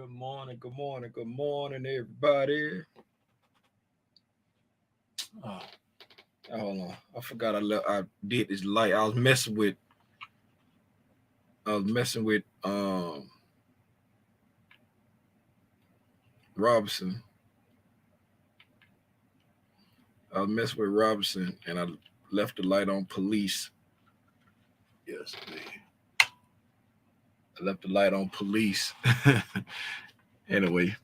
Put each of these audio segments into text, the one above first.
Good morning, everybody. Oh, hold on. I forgot I did this light. I was messing with Robinson. I was messing with Robinson and I left the light on police yesterday. I left the light on police. Anyway,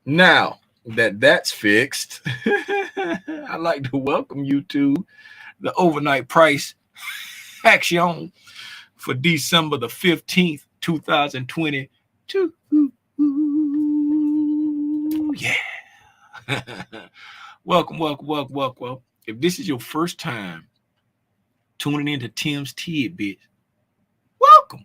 now that that's fixed, I'd like to welcome you to the overnight price action for December the 15th, 2022. Yeah. Welcome. If this is your first time tuning into Tim's Tidbits, welcome.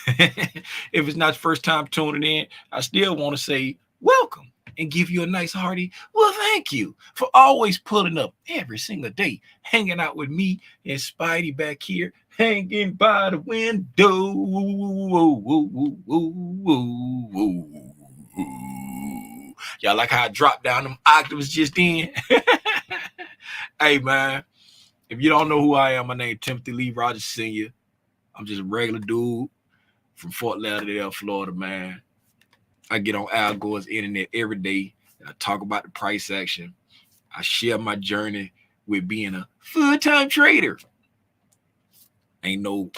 If it's not your first time tuning in, I still want to say welcome and give you a nice hearty, well, thank you for always pulling up every single day, hanging out with me and Spidey back here, hanging by the window. Y'all like how I dropped down them octaves just then? Hey, man, if you don't know who I am, my name is Timothy Lee Rogers Sr. I'm just a regular dude from Fort Lauderdale, Florida, man. I get on Al Gore's internet every day and I talk about the price action. I share my journey with being a full-time trader. Ain't no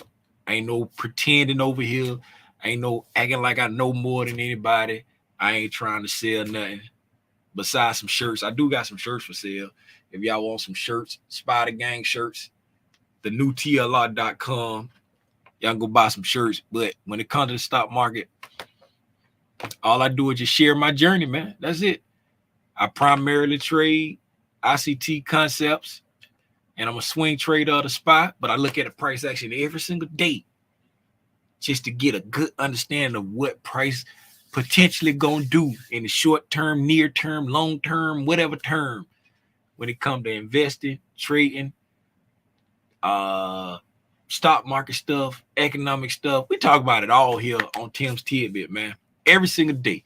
pretending over here. Ain't no acting like I know more than anybody. I ain't trying to sell nothing besides some shirts. I do got some shirts for sale. If y'all want some shirts, Spider Gang shirts, the new TLR.com, y'all can go buy some shirts. But when it comes to the stock market, all I do is just share my journey, man. That's it. I primarily trade ICT concepts, and I'm a swing trader of the spot, but I look at the price action every single day just to get a good understanding of what price potentially gonna do in the short term, near term, long term, whatever term, when it comes to investing, trading, stock market stuff, economic stuff. We talk about it all here on Tim's Tidbit, man. Every single day,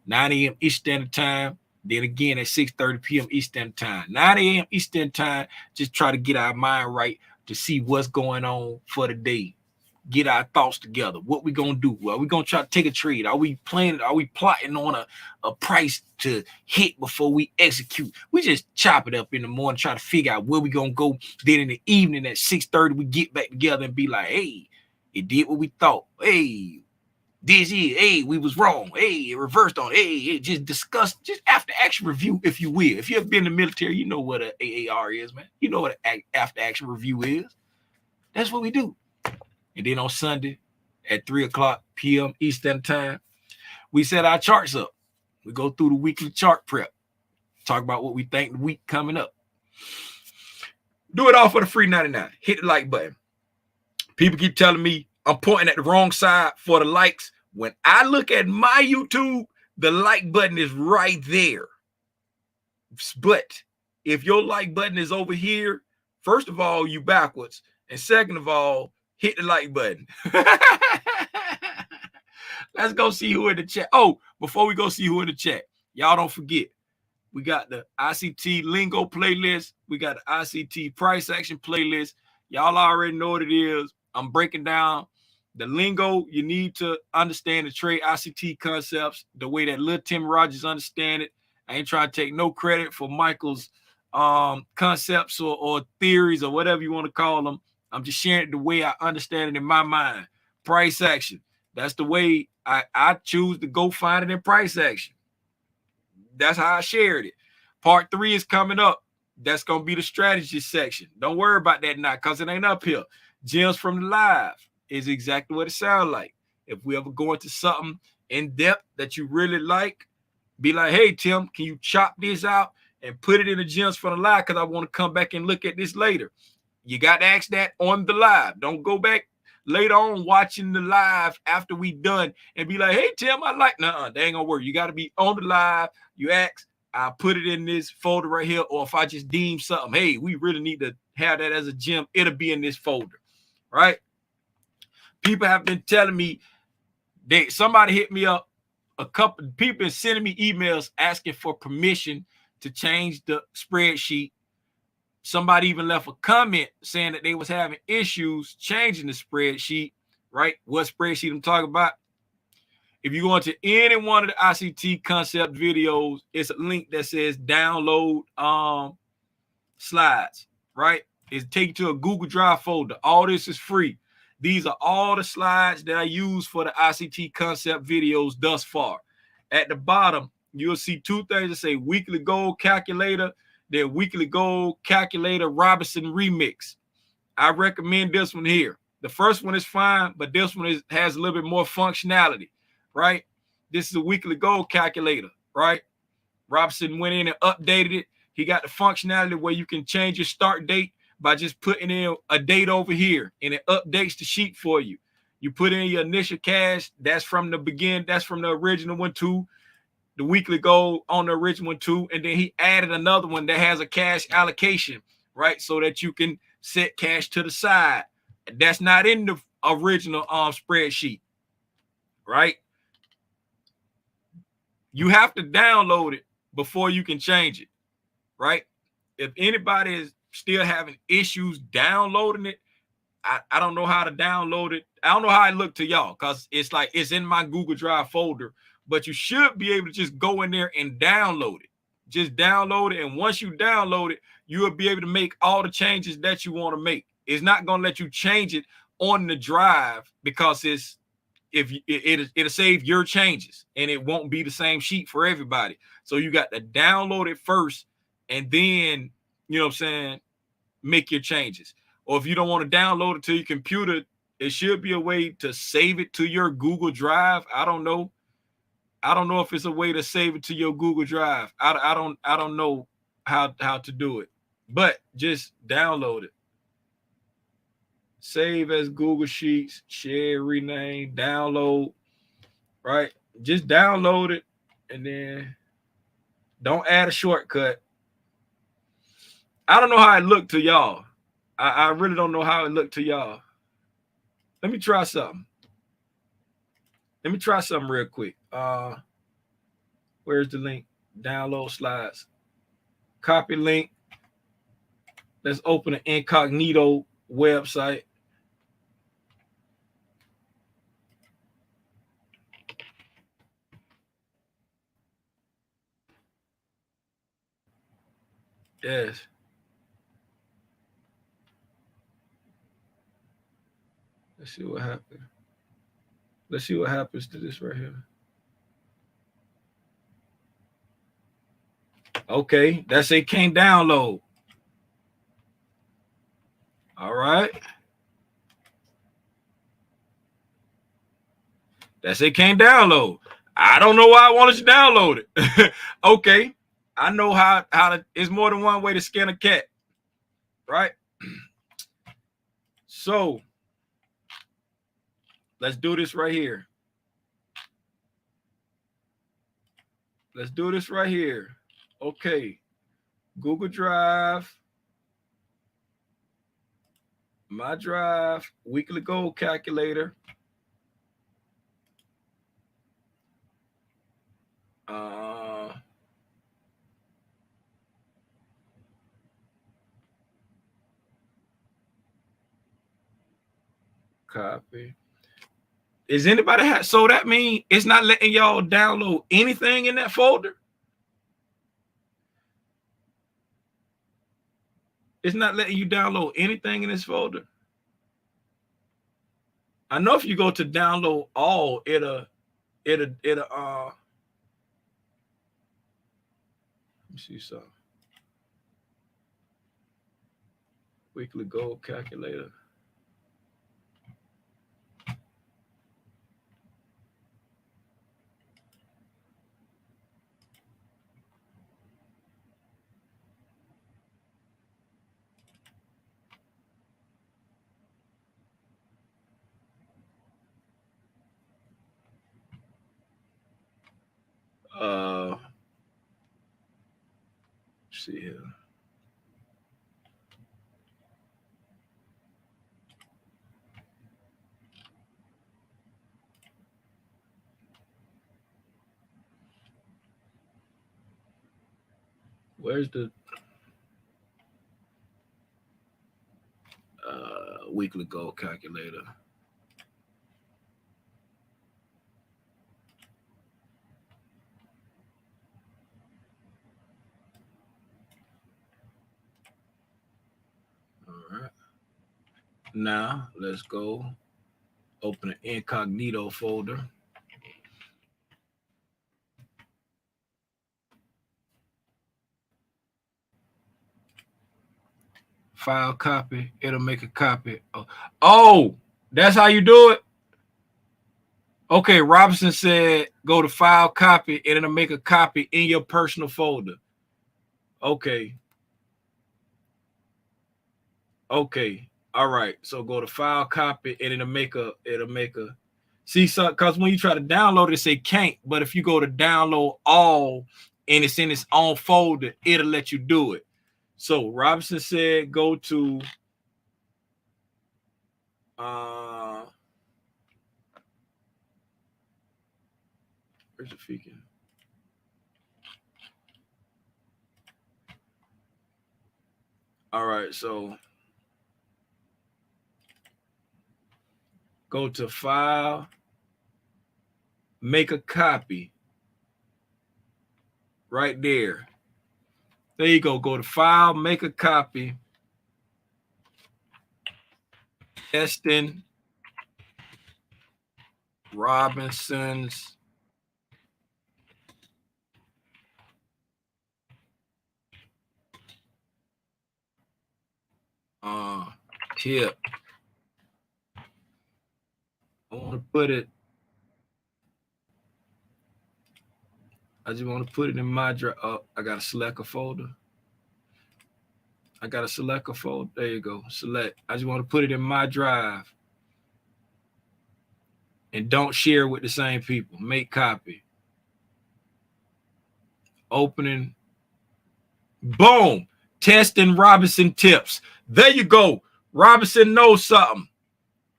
9 a.m. Eastern Standard Time. Then again at 6:30 p.m. Eastern Time. 9 a.m. Eastern Time. Just try to get our mind right to see what's going on for the day. Get our thoughts together. What we gonna do? Are we gonna try to take a trade? Are we planning? Are we plotting on a price to hit before we execute? We just chop it up in the morning, try to figure out where we gonna go. Then in the evening at 6:30, we get back together and be like, hey, it did what we thought. Hey, we was wrong. Hey, it reversed on. Hey, it just discussed, just after action review, if you will. If you have been in the military, you know what an AAR is, man. You know what an after action review is. That's what we do. And then on Sunday at 3:00 p.m. Eastern Time, we set our charts up. We go through the weekly chart prep, talk about what we think the week coming up. Do it all for the free 99. Hit the like button. People keep telling me I'm pointing at the wrong side for the likes. When I look at my YouTube, the like button is right there. But if your like button is over here, first of all, you backwards. And second of all, hit the like button. Let's go see who in the chat. Oh, before we go see who in the chat, y'all don't forget, we got the ICT lingo playlist. We got the ICT price action playlist. Y'all already know what it is. I'm breaking down the lingo you need to understand the trade ICT concepts the way that little Tim Rogers understand it. I ain't trying to take no credit for Michael's concepts or theories or whatever you want to call them. I'm just sharing it the way I understand it in my mind. Price action. That's the way I choose to go find it in price action. That's how I shared it. Part 3 is coming up. That's going to be the strategy section. Don't worry about that now because it ain't up here. Gems from the live is exactly what it sounds like. If we ever go into something in depth that you really like, be like, hey, Tim, can you chop this out and put it in the gems from the live because I want to come back and look at this later. You got to ask that on the live. Don't go back later on watching the live after we done and be like, hey, Tim, I like, nuh-uh, that ain't gonna work. You got to be on the live. You ask, I put it in this folder right here, or if I just deem something, hey, we really need to have that as a gem, it'll be in this folder, right? People have been telling me, somebody hit me up a couple people sending me emails asking for permission to change the spreadsheet. Somebody even left a comment saying that they was having issues changing the spreadsheet, right? What spreadsheet I'm talking about? If you go into any one of the ICT concept videos, it's a link that says download slides, right? It's take you to a Google Drive folder. All this is free. These are all the slides that I use for the ICT concept videos thus far. At the bottom, you'll see two things that say weekly goal calculator, then weekly goal calculator Robinson remix. I recommend this one here. The first one is fine, but this one has a little bit more functionality, right? This is a weekly goal calculator, right? Robinson went in and updated it. He got the functionality where you can change your start date by just putting in a date over here, and it updates the sheet for you. You put in your initial cash. That's from the beginning. That's from the original one too. The weekly goal on the original one too. And then he added another one that has a cash allocation, right? So that you can set cash to the side. That's not in the original spreadsheet, right? You have to download it before you can change it, right? If anybody is still having issues downloading it, I don't know how to download it. I don't know how it looked to y'all because it's like it's in my Google Drive folder, but you should be able to just go in there and download it. Just download it, and once you download it, you'll be able to make all the changes that you want to make. It's not going to let you change it on the drive because it'll save your changes and it won't be the same sheet for everybody. So you got to download it first and then, you know what I'm saying, make your changes. Or if you don't want to download it to your computer, it should be a way to save it to your Google Drive. I don't know if it's a way to save it to your Google Drive. I don't know how to do it, but just download it. Save as Google Sheets, share, rename, download, right? Just download it and then don't add a shortcut. I don't know how it looked to y'all. I really don't know how it looked to y'all. Let me try something. Real quick. Where's the link? Download slides. Copy link. Let's open an incognito website. Yes. Let's see what happens. Let's see what happens to this right here. Okay, that's it. Can't download. All right. That's it. Can't download. I don't know why I wanted to download it. Okay, I know how to. It's more than one way to skin a cat, right? So let's do this right here. Let's do this right here. Okay, Google Drive, my drive, weekly goal calculator. Copy. Is anybody so that means it's not letting y'all download anything in that folder? It's not letting you download anything in this folder. I know if you go to download all, it'll let me see something. Weekly goal calculator. Let's see here. Where's the weekly goal calculator? All right. Now let's go open an incognito folder. File copy. It'll make a copy. Oh, that's how you do it. Okay, Robinson said go to file copy and it'll make a copy in your personal folder. Okay. Okay. All right. So go to file copy and it'll make a see, so because when you try to download it, say can't, but if you go to download all and it's in its own folder, it'll let you do it. So Robinson said go to where's the freaking? All right, so go to file, make a copy. Right there. There you go. Go to file, make a copy. Testing Robinson's tip. I want to put it. I just want to put it in my drive. I got to select a folder. I got to select a folder. There you go. Select. I just want to put it in my drive. And don't share with the same people. Make copy. Opening. Boom. Testing Robinson tips. There you go. Robinson knows something.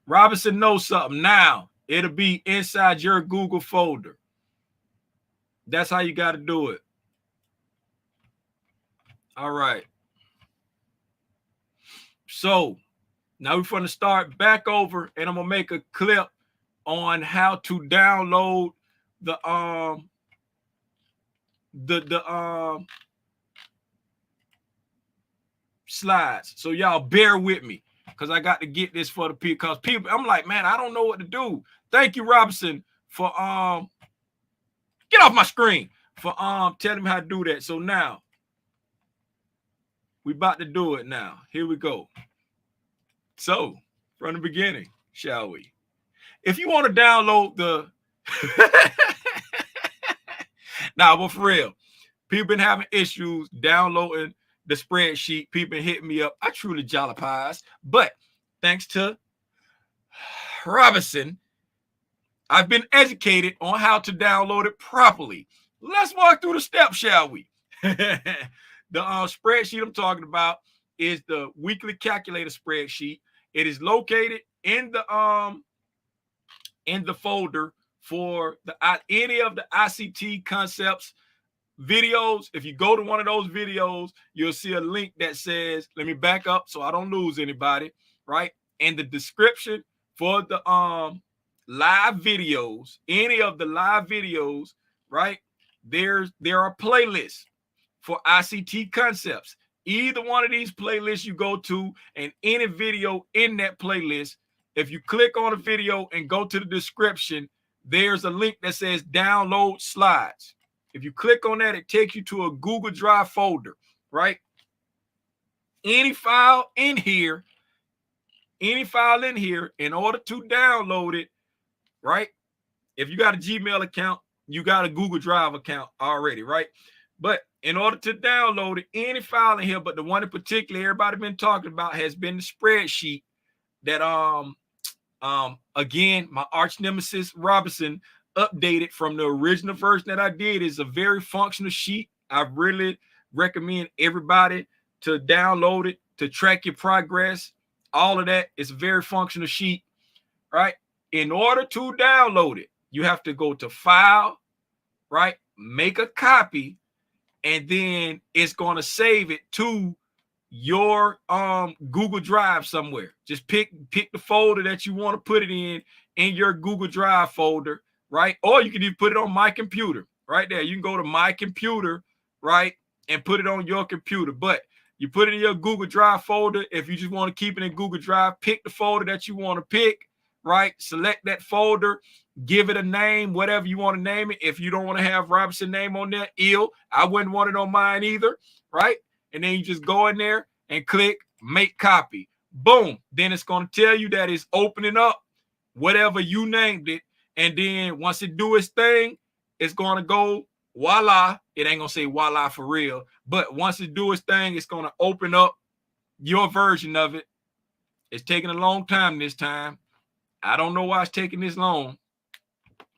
Robinson knows something. Now, it'll be inside your Google folder. That's how you got to do it. All right. So now we're going to start back over and I'm going to make a clip on how to download the slides. So y'all bear with me because I got to get this for the people. Because people, I'm like, man, I don't know what to do. Thank you, Robinson, for get off my screen for telling me how to do that. So now we about to do it now. Here we go. So from the beginning, shall we? If you want to download the now, but for real, people been having issues downloading the spreadsheet. People been hitting me up. I truly jolly pies, but thanks to Robinson, I've been educated on how to download it properly. Let's walk through the steps, shall we? The spreadsheet I'm talking about is the weekly calculator spreadsheet. It is located in the folder for the any of the ICT concepts videos. If you go to one of those videos, you'll see a link that says, let me back up so I don't lose anybody, right? In the description for the live videos, any of the live videos, right? There are playlists for ICT concepts. Either one of these playlists you go to, and any video in that playlist, if you click on a video and go to the description, there's a link that says download slides. If you click on that, it takes you to a Google Drive folder, right? Any file in here, in order to download it, right? If you got a Gmail account, you got a Google Drive account already, right? But in order to download it, any file in here, but the one in particular everybody been talking about has been the spreadsheet that again, my arch nemesis Robinson updated from the original version that I did. Is a very functional sheet. I really recommend everybody to download it to track your progress. All of that is a very functional sheet, right? In order to download it, you have to go to file, right? Make a copy, and then it's going to save it to your Google Drive somewhere. Just pick the folder that you want to put it in your Google Drive folder, right? Or you can even put it on my computer right there. You can go to my computer, right, and put it on your computer. But you put it in your Google Drive folder. If you just want to keep it in Google Drive, pick the folder that you want to pick, right? Select that folder, give it a name, whatever you want to name it. If you don't want to have Robinson name on there, I wouldn't want it on mine either, right? And then you just go in there and click make copy. Boom. Then it's going to tell you that it's opening up whatever you named it. And then once it do its thing, it's going to go voila. It ain't going to say voila for real. But once it do its thing, it's going to open up your version of it. It's taking a long time this time. I don't know why it's taking this long,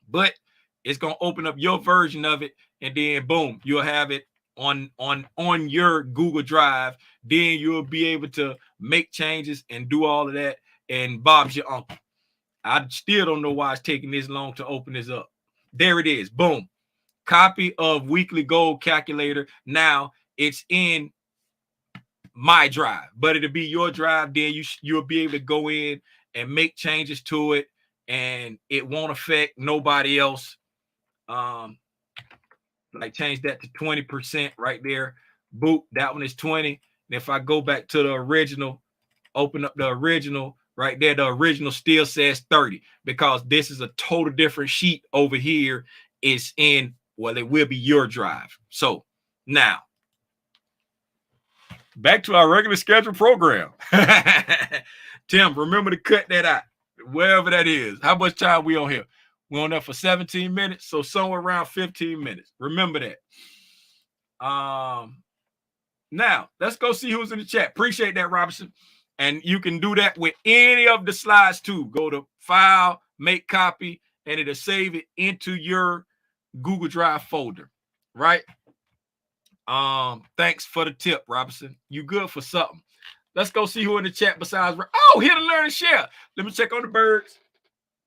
but it's going to open up your version of it. And then boom, you'll have it on your Google Drive. Then you'll be able to make changes and do all of that. And Bob's your uncle. I still don't know why it's taking this long to open this up. There it is. Boom. Copy of weekly goal calculator. Now it's in my drive, but it'll be your drive. Then you'll be able to go in and make changes to it, and it won't affect nobody else. Like change that to 20% right there. Boop, that one is 20. And if I go back to the original, open up the original right there, the original still says 30 because this is a total different sheet over here. It's in, well, it will be your drive. So now back to our regular scheduled program. Tim, remember to cut that out, wherever that is. How much time we on here? We're on there for 17 minutes, so somewhere around 15 minutes. Remember that. Now, let's go see who's in the chat. Appreciate that, Robinson. And you can do that with any of the slides, too. Go to File, Make Copy, and it'll save it into your Google Drive folder, right? Thanks for the tip, Robinson. You good for something. Let's go see who in the chat besides. Oh, here to learn and share. Let me check on the birds.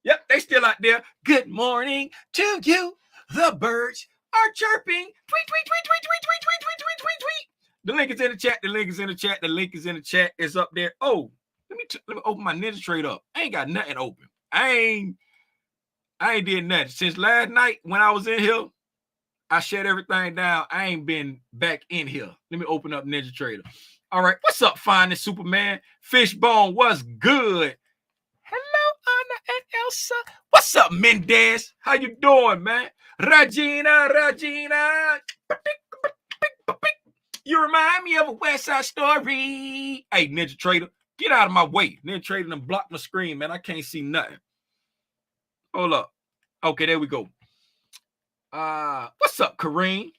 Yep, they still out there. Good morning to you. The birds are chirping. Tweet, tweet, tweet, tweet, tweet, tweet, tweet, tweet, tweet, tweet, tweet. The link is in the chat. The link is in the chat. The link is in the chat. It's up there. Oh, let me open my Ninja Trade up. I ain't got nothing open. I ain't did nothing. Since last night when I was in here, I shut everything down. I ain't been back in here. Let me open up Ninja Trader. All right. What's up, Finest Superman? Fishbone, what's good? Hello, Anna and Elsa. What's up, Mendez? How you doing, man? Regina. You remind me of a West Side Story. Hey, Ninja Trader, get out of my way. Ninja Trader done blocked my screen, man. I can't see nothing. Hold up. Okay, there we go. What's up, Kareem?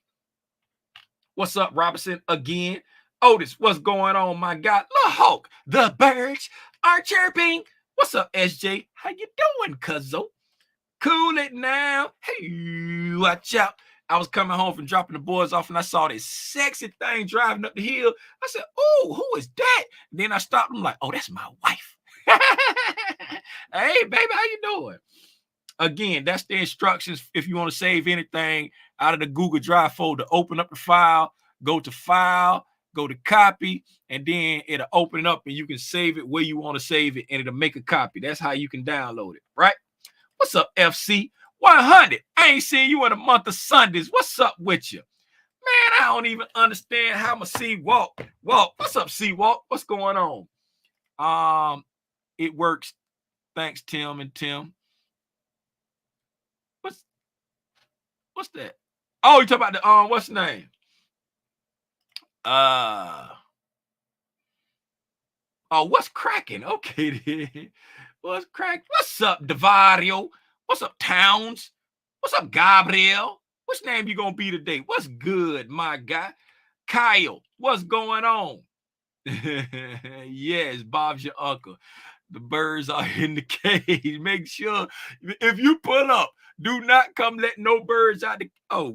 What's up, Robinson? Again. Otis, what's going on, my God? La Hulk, the birds are chirping. What's up, SJ? How you doing, cuzzo? Cool it now. Hey, watch out. I was coming home from dropping the boys off, and I saw this sexy thing driving up the hill. I said, oh, who is that? And then I stopped. I'm like, oh, that's my wife. Hey, baby, how you doing? Again, that's the instructions if you want to save anything out of the Google Drive folder. Open up the file, go to File, go to Copy, and then it'll open it up and you can save it where you want to save it, and it'll make a copy. That's how you can download it, right? What's up, FC 100? I ain't seen you in a month of Sundays. What's up with you? Man, I don't even understand how my C-Walk. What's up, C-Walk? What's going on? It works. Thanks, Tim and Tim. What's that? Oh, you talking about the what's the name? Oh, what's cracking? Okay, then. What's cracking? What's up, Devario? What's up, Towns? What's up, Gabriel? Which name you gonna be today? What's good, my guy? Kyle, what's going on? Yes, Bob's your uncle. The birds are in the cage. Make sure if you pull up, do not come let no birds out.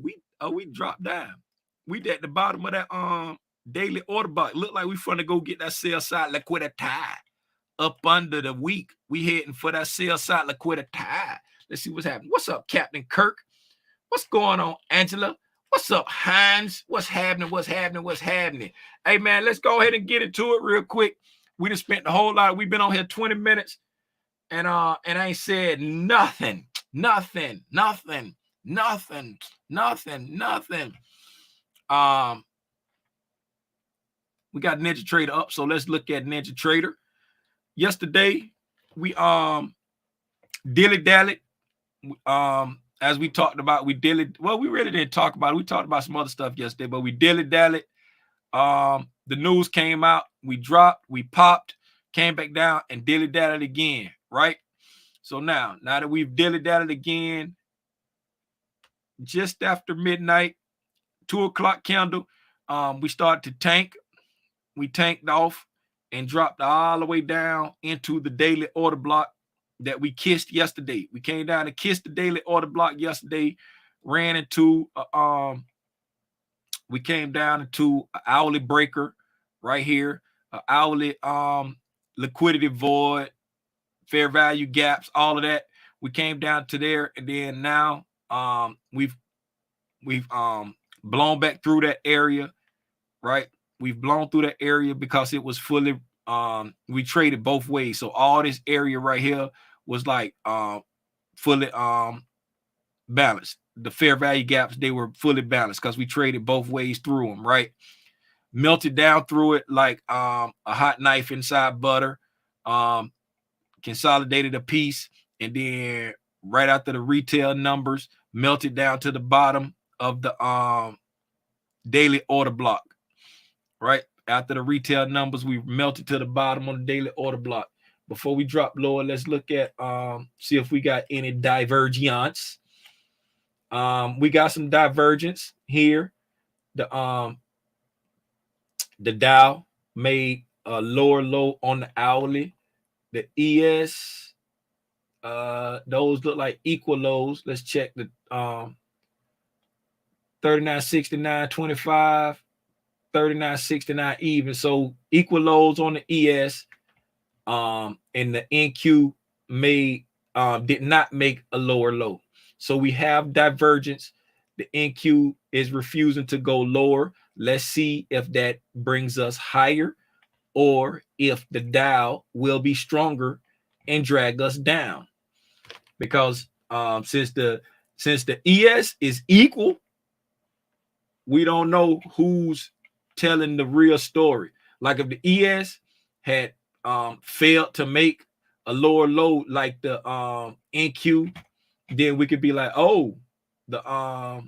We dropped down. We at the bottom of that daily order box. Look like we finna go get that sell side liquidity up under the week. We heading for that sell side liquidity. Let's see what's happening. What's up, Captain Kirk? What's going on, Angela? What's up, Hines? What's happening? What's happening? What's happening? Hey, man, let's go ahead and get into it real quick. We just spent the whole lot. We've been on here 20 minutes, and I ain't said nothing. Nothing. We got Ninja Trader up, so let's look at Ninja Trader. Yesterday, we dilly-dallied. As we talked about, we really didn't talk about it. We talked about some other stuff yesterday, but we dilly-dallied. The news came out, we dropped, we popped, came back down, and dilly-dallied again, right? So now that we've dilly-dallied again, just after midnight, 2 o'clock candle, we started to tank. We tanked off and dropped all the way down into the daily order block that we kissed yesterday. We came down and kissed the daily order block yesterday, ran into we came down into an hourly breaker right here, an hourly liquidity void, fair value gaps, all of that. We came down to there, and then now we've blown back through that area, right? We've blown through that area because it was fully we traded both ways. So all this area right here was like fully balanced. The fair value gaps, they were fully balanced because we traded both ways through them, right? Melted down through it like a hot knife inside butter, consolidated a piece, and then right after the retail numbers, melted down to the bottom of the daily order block, right? After the retail numbers, we melted to the bottom on the daily order block. Before we drop lower, let's look at see if we got any divergence. We got some divergence here. The Dow made a lower low on the hourly. The ES, those look like equal lows. Let's check the 39.69.25, 39.69 even. So equal lows on the ES. And the NQ did not make a lower low. So we have divergence. The NQ is refusing to go lower. Let's see if that brings us higher, or if the Dow will be stronger and drag us down. Because since the ES is equal, we don't know who's telling the real story. Like if the ES had failed to make a lower low like the NQ, then we could be like, oh, the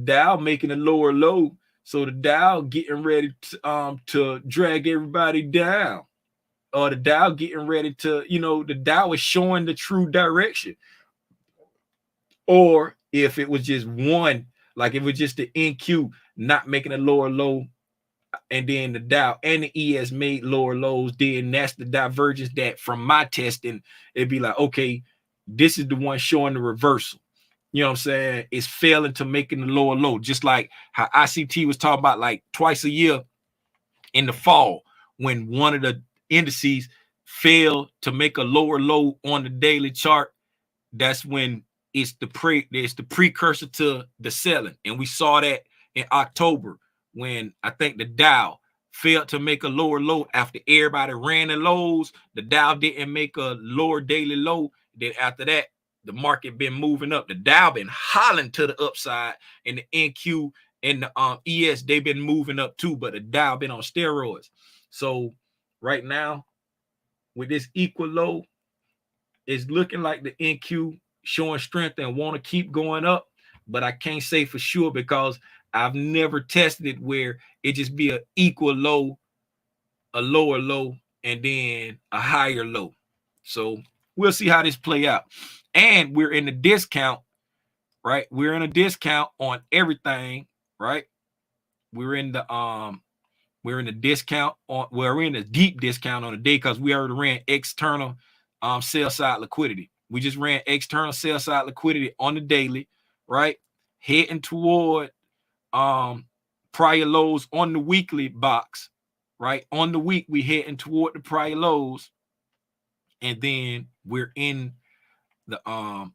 Dow making a lower low, so the Dow getting ready to drag everybody down, or the Dow getting ready to, the Dow is showing the true direction. Or if it was just one, like it was just the NQ not making a lower low, and then the Dow and the ES made lower lows, then that's the divergence that from my testing, it'd be like, okay, this is the one showing the reversal. You know what I'm saying? It's failing to making the lower low, just like how ICT was talking about like twice a year in the fall when one of the indices failed to make a lower low on the daily chart. That's when it's the precursor to the selling. And we saw that in October when I think the Dow failed to make a lower low after everybody ran the lows. The Dow didn't make a lower daily low. Then after that, the market been moving up. The Dow been hollering to the upside, and the NQ and the ES, they've been moving up too, but the Dow been on steroids. So right now, with this equal low, it's looking like the NQ showing strength and want to keep going up, but I can't say for sure because I've never tested it where it just be an equal low, a lower low, and then a higher low. So we'll see how this play out. And we're in the discount, right? We're in a discount on everything, right? We're in the discount on, well, we're in a deep discount on the day because we already ran external sell side liquidity. We just ran external sell side liquidity on the daily, right? Heading toward prior lows on the weekly box, right? On the week, we heading toward the prior lows, and then we're in the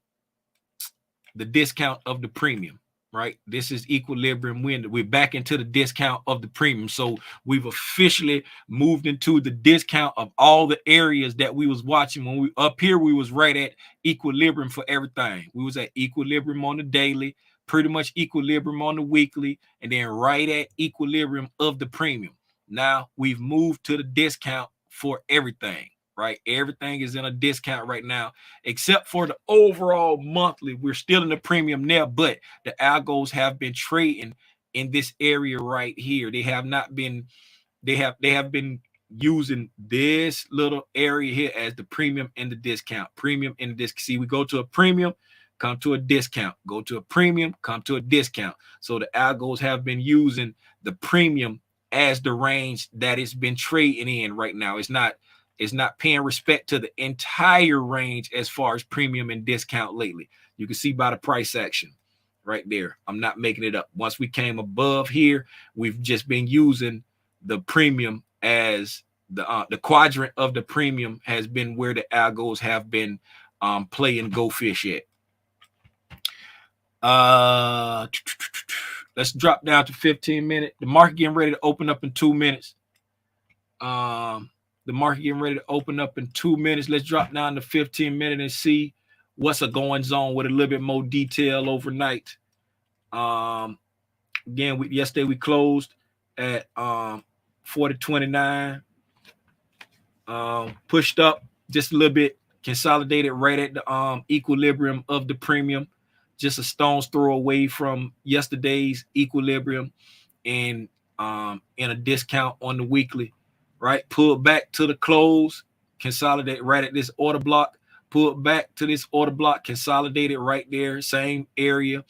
discount of the premium, right? This is equilibrium. We're back into the discount of the premium. So we've officially moved into the discount of all the areas that we was watching. When we up here, we was right at equilibrium for everything. We was at equilibrium on the daily, pretty much equilibrium on the weekly, and then right at equilibrium of the premium. Now we've moved to the discount for everything, right? Everything is in a discount right now, except for the overall monthly. We're still in the premium now, but the algos have been trading in this area right here. They have not been, they have been using this little area here as the premium and the discount. Premium and the discount. See, we go to a premium, come to a discount. Go to a premium, come to a discount. So the algos have been using the premium as the range that it's been trading in right now. It's not paying respect to the entire range as far as premium and discount lately. You can see by the price action right there. I'm not making it up. Once we came above here, we've just been using the premium as the quadrant of the premium has been where the algos have been playing go fish at. Let's drop down to 15 minutes. The market getting ready to open up in 2 minutes. The market getting ready to open up in 2 minutes. Let's drop down to 15 minutes and see what's a goings on with a little bit more detail overnight. Again, yesterday we closed at 40.29. Pushed up just a little bit, consolidated right at the equilibrium of the premium, just a stone's throw away from yesterday's equilibrium, and in a discount on the weekly. Right, pull back to the close, consolidate right at this order block, pull back to this order block, consolidated right there, same area.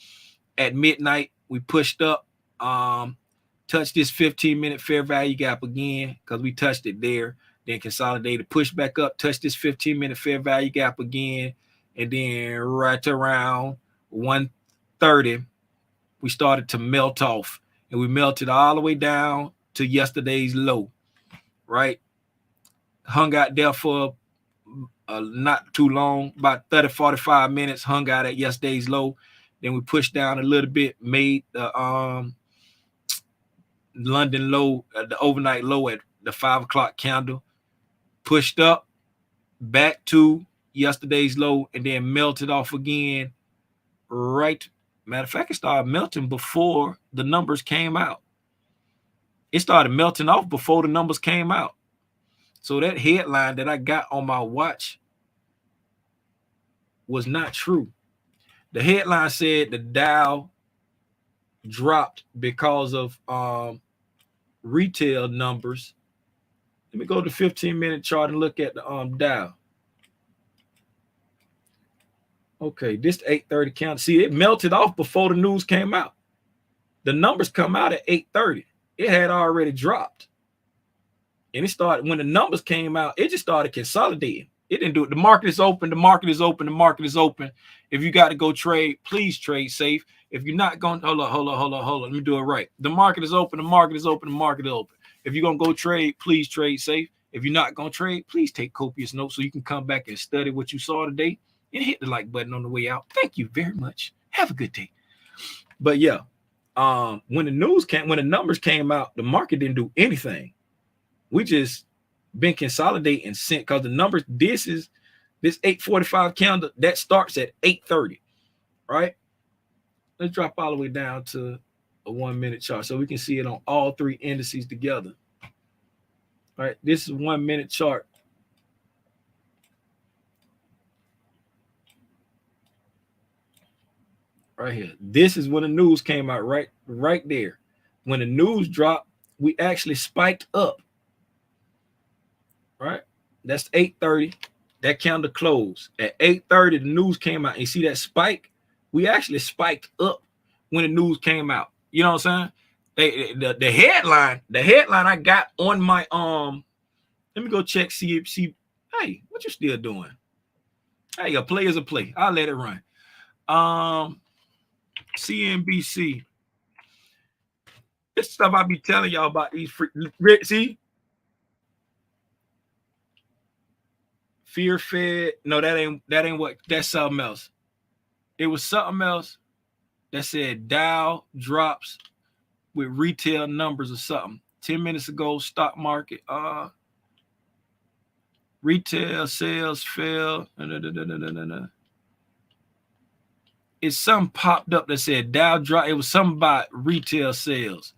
At midnight, we pushed up, touched this 15-minute fair value gap again because we touched it there, then consolidated, pushed back up, touched this 15-minute fair value gap again, and then right around 1:30, we started to melt off, and we melted all the way down to yesterday's low. Right, hung out there for not too long, about 30-45 minutes, hung out at yesterday's low. Then we pushed down a little bit, made the London low, the overnight low at the 5 o'clock candle, pushed up back to yesterday's low, and then melted off again. Right, matter of fact, it started melting before the numbers came out. It started melting off before the numbers came out. So that headline that I got on my watch was not true. The headline said the Dow dropped because of retail numbers. Let me go to the 15-minute chart and look at the Dow. Okay, this 8:30 count. See, it melted off before the news came out. The numbers come out at 8:30. It had already dropped. And it started, when the numbers came out, it just started consolidating. It didn't do it. The market is open. The market is open. The market is open. If you got to go trade, please trade safe. If you're not going, hold on. Let me do it right. The market is open. The market is open. The market is open. If you're going to go trade, please trade safe. If you're not going to trade, please take copious notes so you can come back and study what you saw today and hit the like button on the way out. Thank you very much. Have a good day. But yeah, when the numbers came out, the market didn't do anything. We just been consolidating since, because the numbers, this 8:45 candle that starts at 8:30, right? Let's drop all the way down to a 1 minute chart so we can see it on all three indices together. All right, this is 1 minute chart. Right here. This is when the news came out, right there. When the news dropped, we actually spiked up. Right, that's 8:30. That candle closed at 8:30. The news came out. You see that spike? We actually spiked up when the news came out. You know what I'm saying? The headline I got on my Let me go check. See. Hey, what you still doing? Hey, a play is a play. I'll let it run. CNBC. This stuff I be telling y'all about these free. See. Fear Fed. No, that ain't what. That's something else. It was something else. that said Dow drops with retail numbers or something. 10 minutes ago, stock market, retail sales fell. It's something popped up that said Dow drop. It was something about retail sales.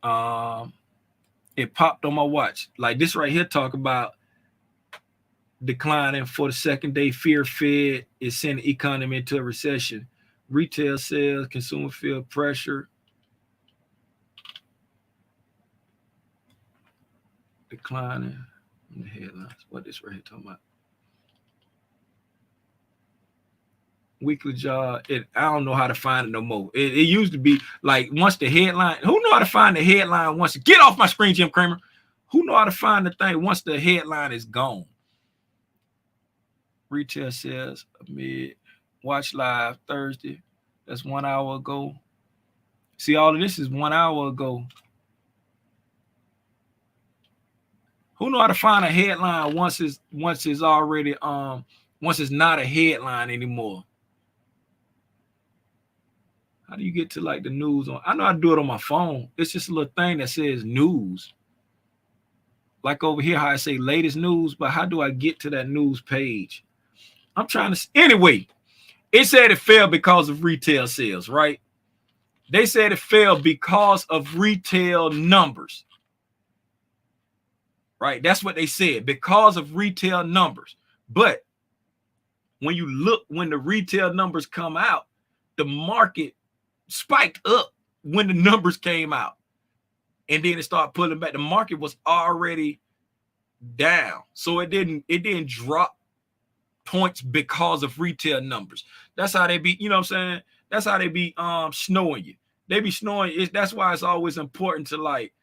It popped on my watch. Like this right here, talk about declining for the second day. Fear Fed is sending economy into a recession. Retail sales, consumer feel pressure. Declining in the headlines. What this right here talking about? Weekly job. I don't know how to find it no more. It used to be like once the headline. Who know how to find the headline once? Get off my screen, Jim Cramer. Who know how to find the thing once the headline is gone? Retail sales amid. Watch live Thursday. That's 1 hour ago. See, all of this is 1 hour ago. Who know how to find a headline once it's already once it's not a headline anymore? How do you get to like the news on? I know how to do it on my phone. It's just a little thing that says news. Like over here, how I say latest news, but how do I get to that news page? I'm trying to. Anyway, it said it fell because of retail sales, right? They said it fell because of retail numbers. Right? That's what they said, because of retail numbers. But when you look, when the retail numbers come out, the market spiked up when the numbers came out. And then it started pulling back. The market was already down. So it didn't drop points because of retail numbers. That's how they be, you know what I'm saying? That's how they be snowing you. They be snowing. That's why it's always important to like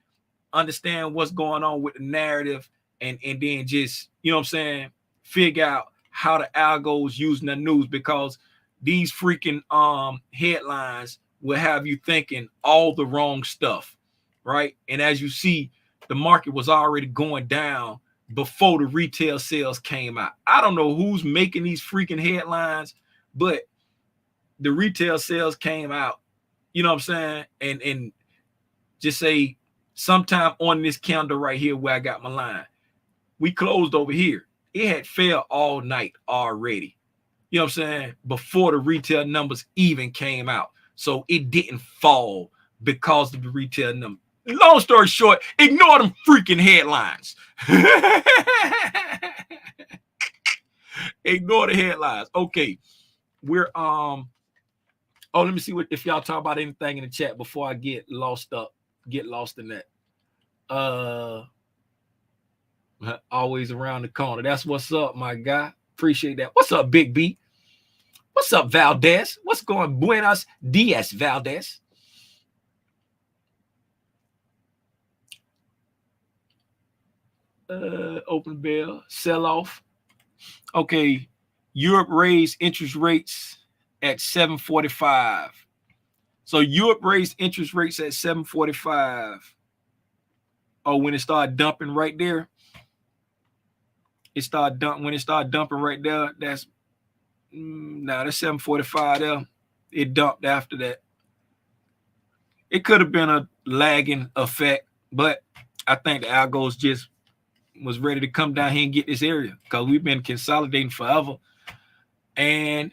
understand what's going on with the narrative and then just, you know what I'm saying, figure out how the algos using the news, because these freaking headlines will have you thinking all the wrong stuff, right? And as you see, the market was already going down before the retail sales came out. I don't know who's making these freaking headlines, but the retail sales came out, you know what I'm saying? And just say sometime on this calendar right here where I got my line, we closed over here. It had fell all night already. You know what I'm saying? Before the retail numbers even came out. So it didn't fall because of the retail number. Long story short, ignore them freaking headlines. Ignore the headlines. Okay. We're oh, let me see what if y'all talk about anything in the chat before I get lost in that. Always around the corner. That's what's up, my guy. Appreciate that. What's up, Big B? What's up, Valdez? What's going? Buenos dias, Valdez. Open bell, sell off. Okay, Europe raised interest rates at 7:45. So Europe raised interest rates at 7:45. Oh, when it started dumping right there, it started dumping. When it started dumping right there, that's that's 7:45 there. It dumped after that. It could have been a lagging effect, but I think the algos just was ready to come down here and get this area because we've been consolidating forever. And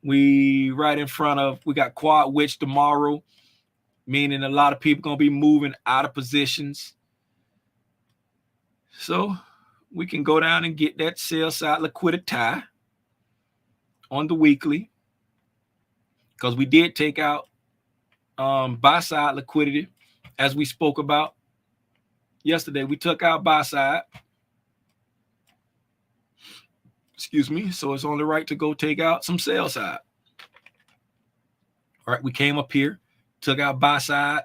we right in front of, we got quad witch tomorrow, meaning a lot of people going to be moving out of positions. So we can go down and get that sell side liquidity on the weekly, because we did take out buy side liquidity as we spoke about yesterday. We took out buy side. Excuse me. So it's only right to go take out some sell side. All right. We came up here, took out buy side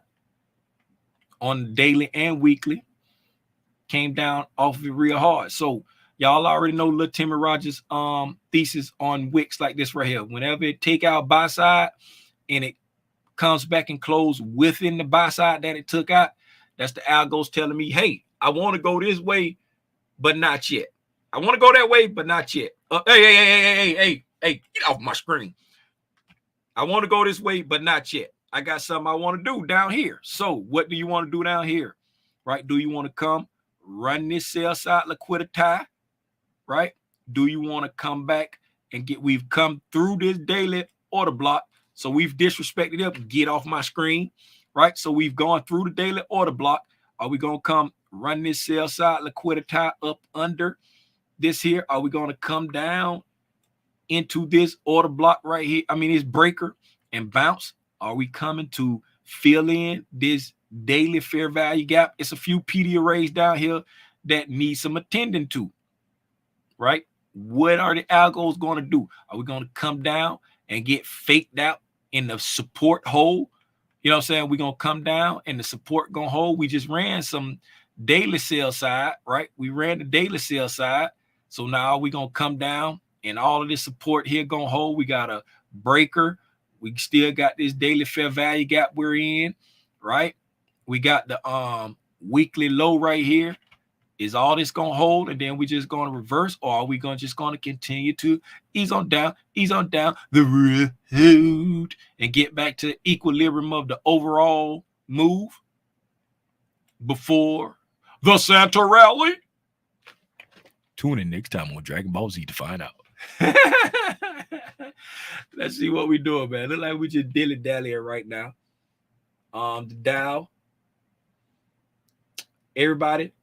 on daily and weekly, came down off of it real hard. So y'all already know Lil Timmy Rogers' thesis on wicks like this right here. Whenever it take out buy side and it comes back and close within the buy side that it took out, that's the algos telling me, hey, I want to go this way, but not yet. I want to go that way, but not yet. Hey, get off my screen. I want to go this way, but not yet. I got something I want to do down here. So what do you want to do down here? Right? Do you want to come run this sell side liquidity? Right? Do you want to come back and we've come through this daily order block. So we've disrespected it. Get off my screen. Right? So we've gone through the daily order block. Are we going to come run this sell side liquidity up under this here? Are we going to come down into this order block right here? I mean, this breaker and bounce. Are we coming to fill in this daily fair value gap? It's a few PD arrays down here that need some attending to, right? What are the algos going to do? Are we going to come down and get faked out in the support hole? You know what I'm saying? We're going to come down and the support going to hold. We just ran some daily sell side, right? We ran the daily sell side. So now we're going to come down and all of this support here going to hold. We got a breaker. We still got this daily fair value gap we're in, right? We got the weekly low right here. Is all this going to hold and then we just going to reverse, or are we just going to continue to ease on down the road and get back to equilibrium of the overall move before the Santa rally? Tune in next time on Dragon Ball Z to find out. Let's see what we're doing, man. Look like we just dilly-dallying right now. The Dow, everybody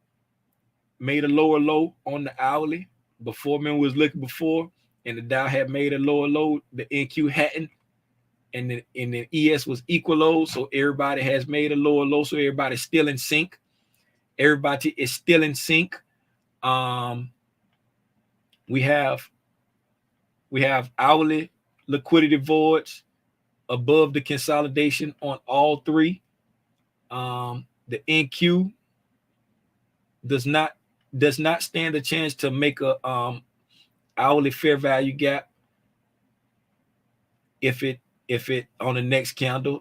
made a lower low on the hourly before men was looking before, and the Dow had made a lower low. The NQ hadn't, and the ES was equal low. So everybody has made a lower low. So everybody's still in sync. Everybody is still in sync. We have hourly liquidity voids above the consolidation on all three. The NQ does not stand a chance to make a hourly fair value gap if it on the next candle.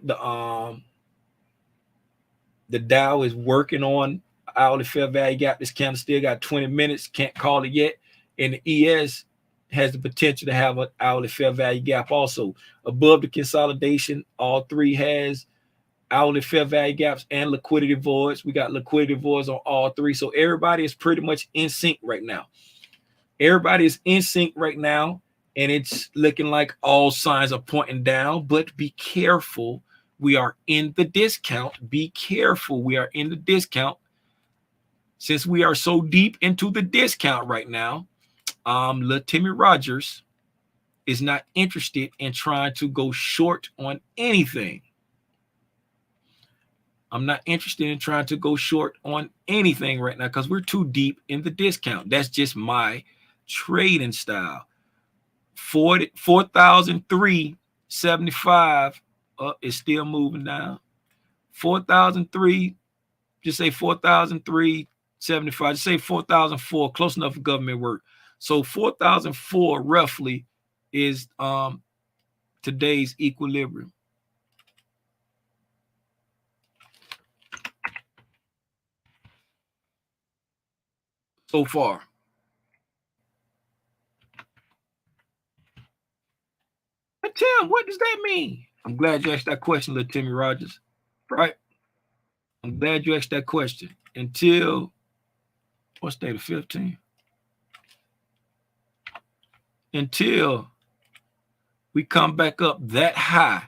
The Dow is working on hourly fair value gap. This candle still got 20 minutes, can't call it yet. And the ES has the potential to have an hourly fair value gap also. Above the consolidation, all three has hourly fair value gaps and liquidity voids. We got liquidity voids on all three. So everybody is pretty much in sync right now. Everybody is in sync right now, and it's looking like all signs are pointing down, but be careful. We are in the discount. Be careful. We are in the discount. Since we are so deep into the discount right now, little Timmy Rogers is not interested in trying to go short on anything. I'm not interested in trying to go short on anything right now because we're too deep in the discount. That's just my trading style. 4,375 is still moving down. 4,003, just say 4,375. Just say 4,004, close enough for government work. So 4,004 roughly is today's equilibrium. So far. But Tim, what does that mean? I'm glad you asked that question, little Timmy Rogers. Right? I'm glad you asked that question. Until what's day, the 15th? Until we come back up that high,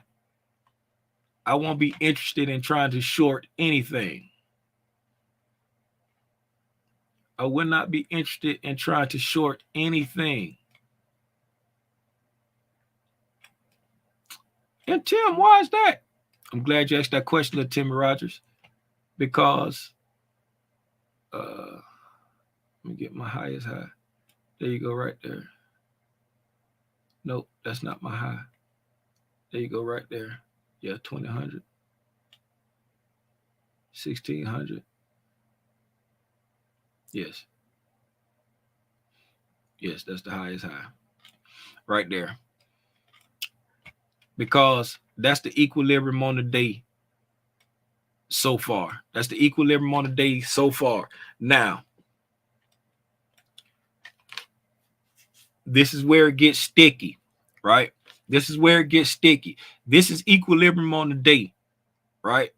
I won't be interested in trying to short anything. I will not be interested in trying to short anything. And Tim, why is that? I'm glad you asked that question to Timmy Rogers, because let me get my highest high. There you go, right there. Nope, that's not my high. There you go, right there. Yeah, 2,000, 1,600. Yes. Yes, that's the highest high. Right there. Because that's the equilibrium on the day so far. That's the equilibrium on the day so far. Now, this is where it gets sticky, right? This is where it gets sticky. This is equilibrium on the day, right?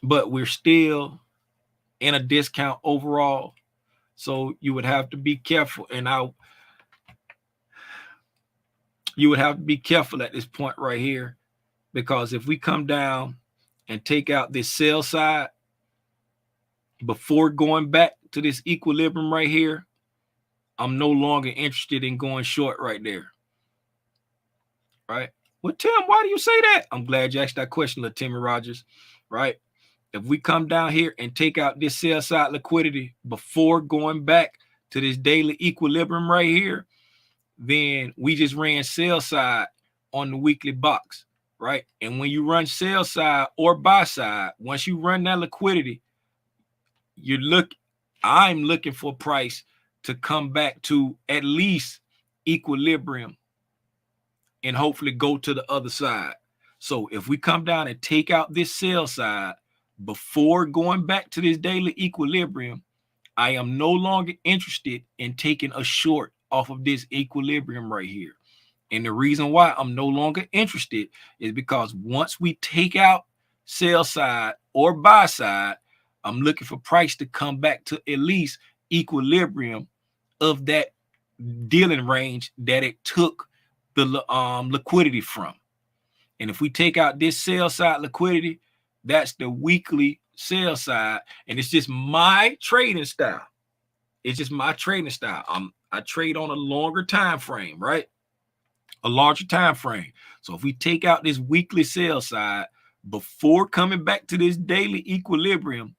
But we're still in a discount overall. So you would have to be careful. And you would have to be careful at this point right here, because if we come down and take out this sell side before going back to this equilibrium right here, I'm no longer interested in going short right there. Right? Well, Tim, why do you say that? I'm glad you asked that question, Timmy Rogers. Right? If we come down here and take out this sell side liquidity before going back to this daily equilibrium right here, then we just ran sell side on the weekly box, right? And when you run sell side or buy side, once you run that liquidity, I'm looking for price to come back to at least equilibrium and hopefully go to the other side. So if we come down and take out this sell side before going back to this daily equilibrium, I am no longer interested in taking a short off of this equilibrium right here. And the reason why I'm no longer interested is because once we take out sell side or buy side, I'm looking for price to come back to at least equilibrium of that dealing range that it took the liquidity from. And if we take out this sell side liquidity, that's the weekly sell side. And it's just my trading style. It's just my trading style. I trade on a longer time frame, right? A larger time frame. So if we take out this weekly sell side before coming back to this daily equilibrium,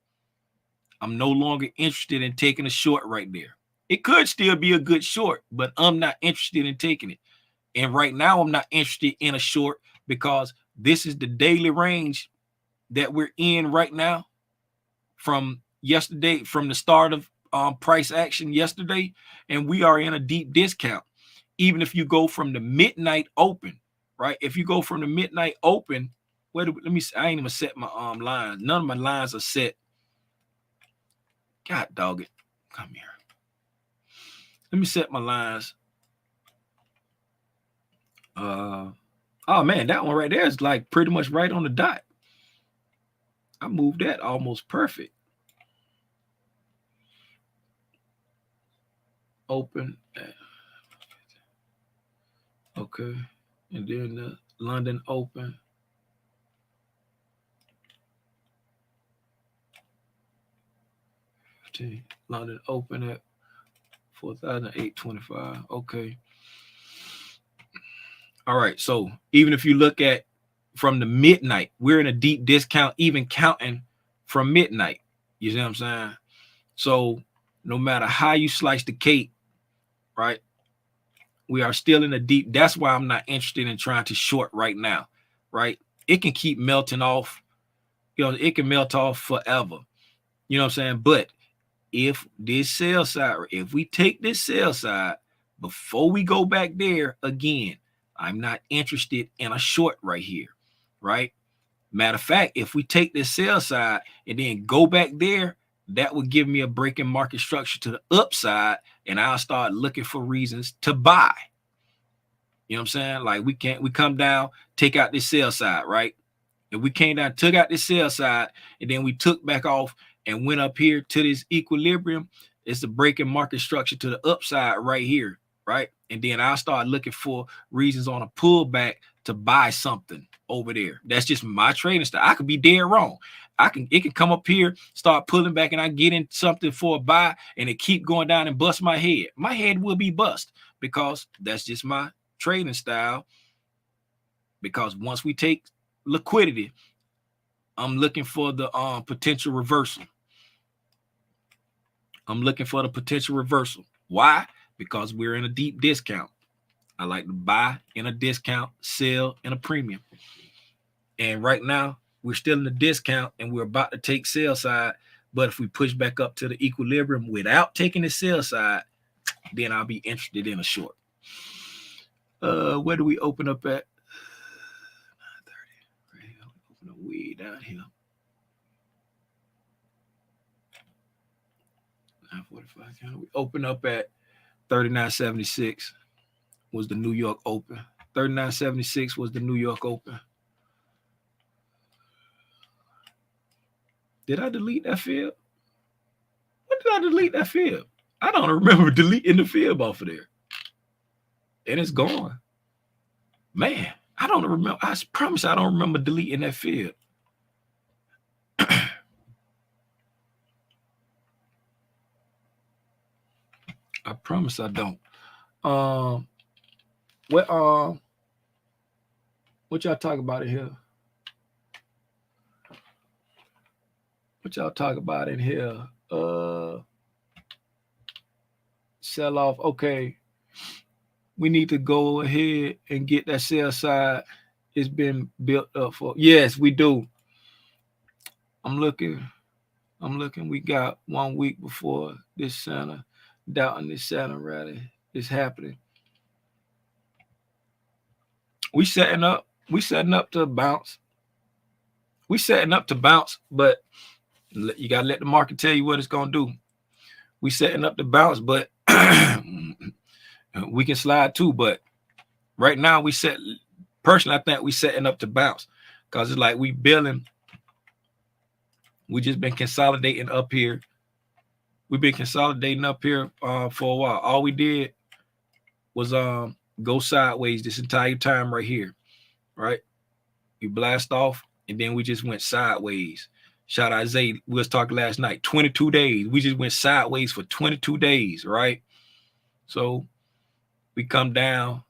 I'm no longer interested in taking a short right there. It could still be a good short, but I'm not interested in taking it. And right now, I'm not interested in a short because this is the daily range that we're in right now from yesterday, from the start of price action yesterday, and we are in a deep discount. Even if you go from the midnight open, right? If you go from the midnight open, let me see, I ain't even set my lines. None of my lines are set. God dog it. Come here. Let me set my lines. Oh man, that one right there is like pretty much right on the dot. I moved that almost perfect. Open. Okay. And then the London open. London open at 4,825. Okay. All right. So even if you look at from the midnight, we're in a deep discount, even counting from midnight. You see what I'm saying? So no matter how you slice the cake, right? We are still in a deep. That's why I'm not interested in trying to short right now, right? It can keep melting off. You know, it can melt off forever. You know what I'm saying? But if this sell side, if we take this sell side before we go back there again, I'm not interested in a short right here, right? Matter of fact, if we take this sell side and then go back there, that would give me a break in market structure to the upside, and I'll start looking for reasons to buy. You know what I'm saying? Like we come down, take out this sell side, right? If we came down, took out this sell side, and then we took back off and went up here to this equilibrium, it's the breaking market structure to the upside right here, right? And then I'll start looking for reasons on a pullback to buy something over there. That's just my trading style. I could be dead wrong. It can come up here, start pulling back, and I get in something for a buy, and it keep going down and bust my head. My head will be bust because that's just my trading style. Because once we take liquidity, I'm looking for the potential reversal. I'm looking for the potential reversal. Why? Because we're in a deep discount. I like to buy in a discount, sell in a premium. And right now, we're still in the discount and we're about to take sell side. But if we push back up to the equilibrium without taking the sell side, then I'll be interested in a short. Where do we open up at? 9:30. Open up way down here. 9:45. We open up at 39.76. was the New York Open. 39.76 was the New York Open. Did I delete that field? When did I delete that field? I don't remember deleting the field off of there. And it's gone. Man, I don't remember. I promise I don't remember deleting that field. I promise I don't. What y'all talk about in here? What y'all talk about in here? Sell off. Okay. We need to go ahead and get that sell side. It's been built up for. Yes, we do. I'm looking. We got 1 week before this center. Doubting this center rally is happening. We setting up to bounce. But you gotta let the market tell you what it's gonna do. We setting up to bounce, but we can slide too. But right now, personally, I think we setting up to bounce because it's like we building. We just been consolidating up here. We've been consolidating up here for a while. All we did was go sideways this entire time right here, right? We blast off, and then we just went sideways. Shout out Zay. We was talking last night. 22 days. We just went sideways for 22 days, right? So we come down,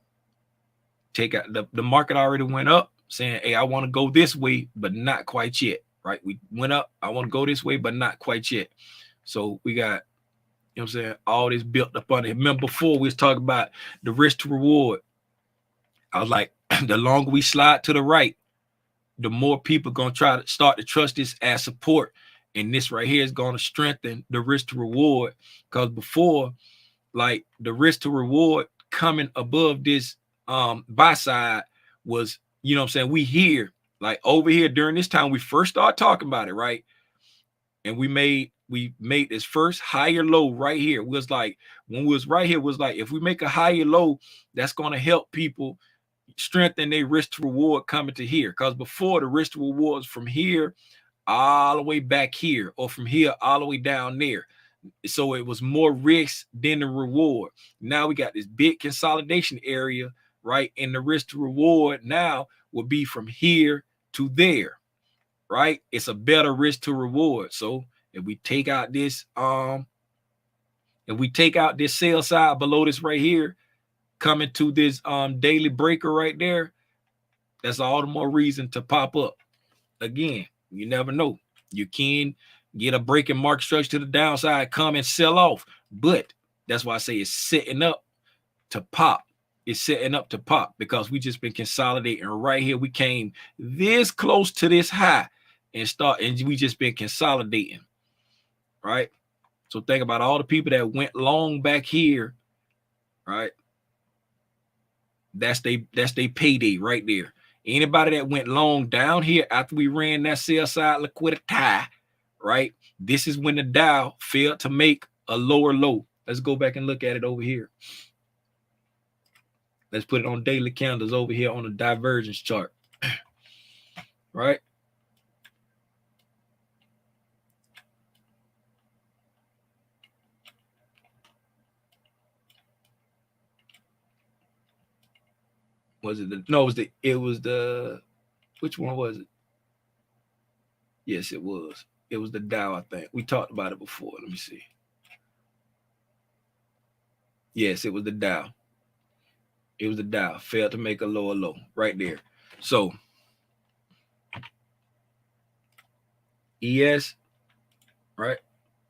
take out the market already went up, saying, hey, I want to go this way, but not quite yet, right? We went up. I want to go this way, but not quite yet. So we got, you know what I'm saying, all this built up on it. Remember before we was talking about the risk to reward. I was like, the longer we slide to the right, the more people going to try to start to trust this as support. And this right here is going to strengthen the risk to reward. Because before, like the risk to reward coming above this buy side was, you know what I'm saying, we here, like over here during this time, we first started talking about it, right? And we made this first higher low right here. It was like, when we was right here, was like, if we make a higher low, that's going to help people strengthen their risk to reward coming to here. Because before, the risk to reward was from here all the way back here, or from here all the way down there. So it was more risk than the reward. Now we got this big consolidation area, right? And the risk to reward now will be from here to there, right? It's a better risk to reward. So if we take out this, sell side below this right here, coming to this daily breaker right there, that's all the more reason to pop up. Again, you never know. You can get a breaking market structure to the downside, come and sell off. But that's why I say it's setting up to pop. It's setting up to pop because we just been consolidating right here. We came this close to this high and we just been consolidating, right? So think about all the people that went long back here, right? That's they payday right there. Anybody that went long down here after we ran that sell side liquidity, right? This is when the Dow failed to make a lower low. Let's go back and look at it over here. Let's put it on daily candles over here on the divergence chart, right? Was it the which one was it? Yes, it was. It was the Dow, I think. We talked about it before. Let me see. Yes, it was the Dow. It was the Dow. Failed to make a lower low right there. So ES, right,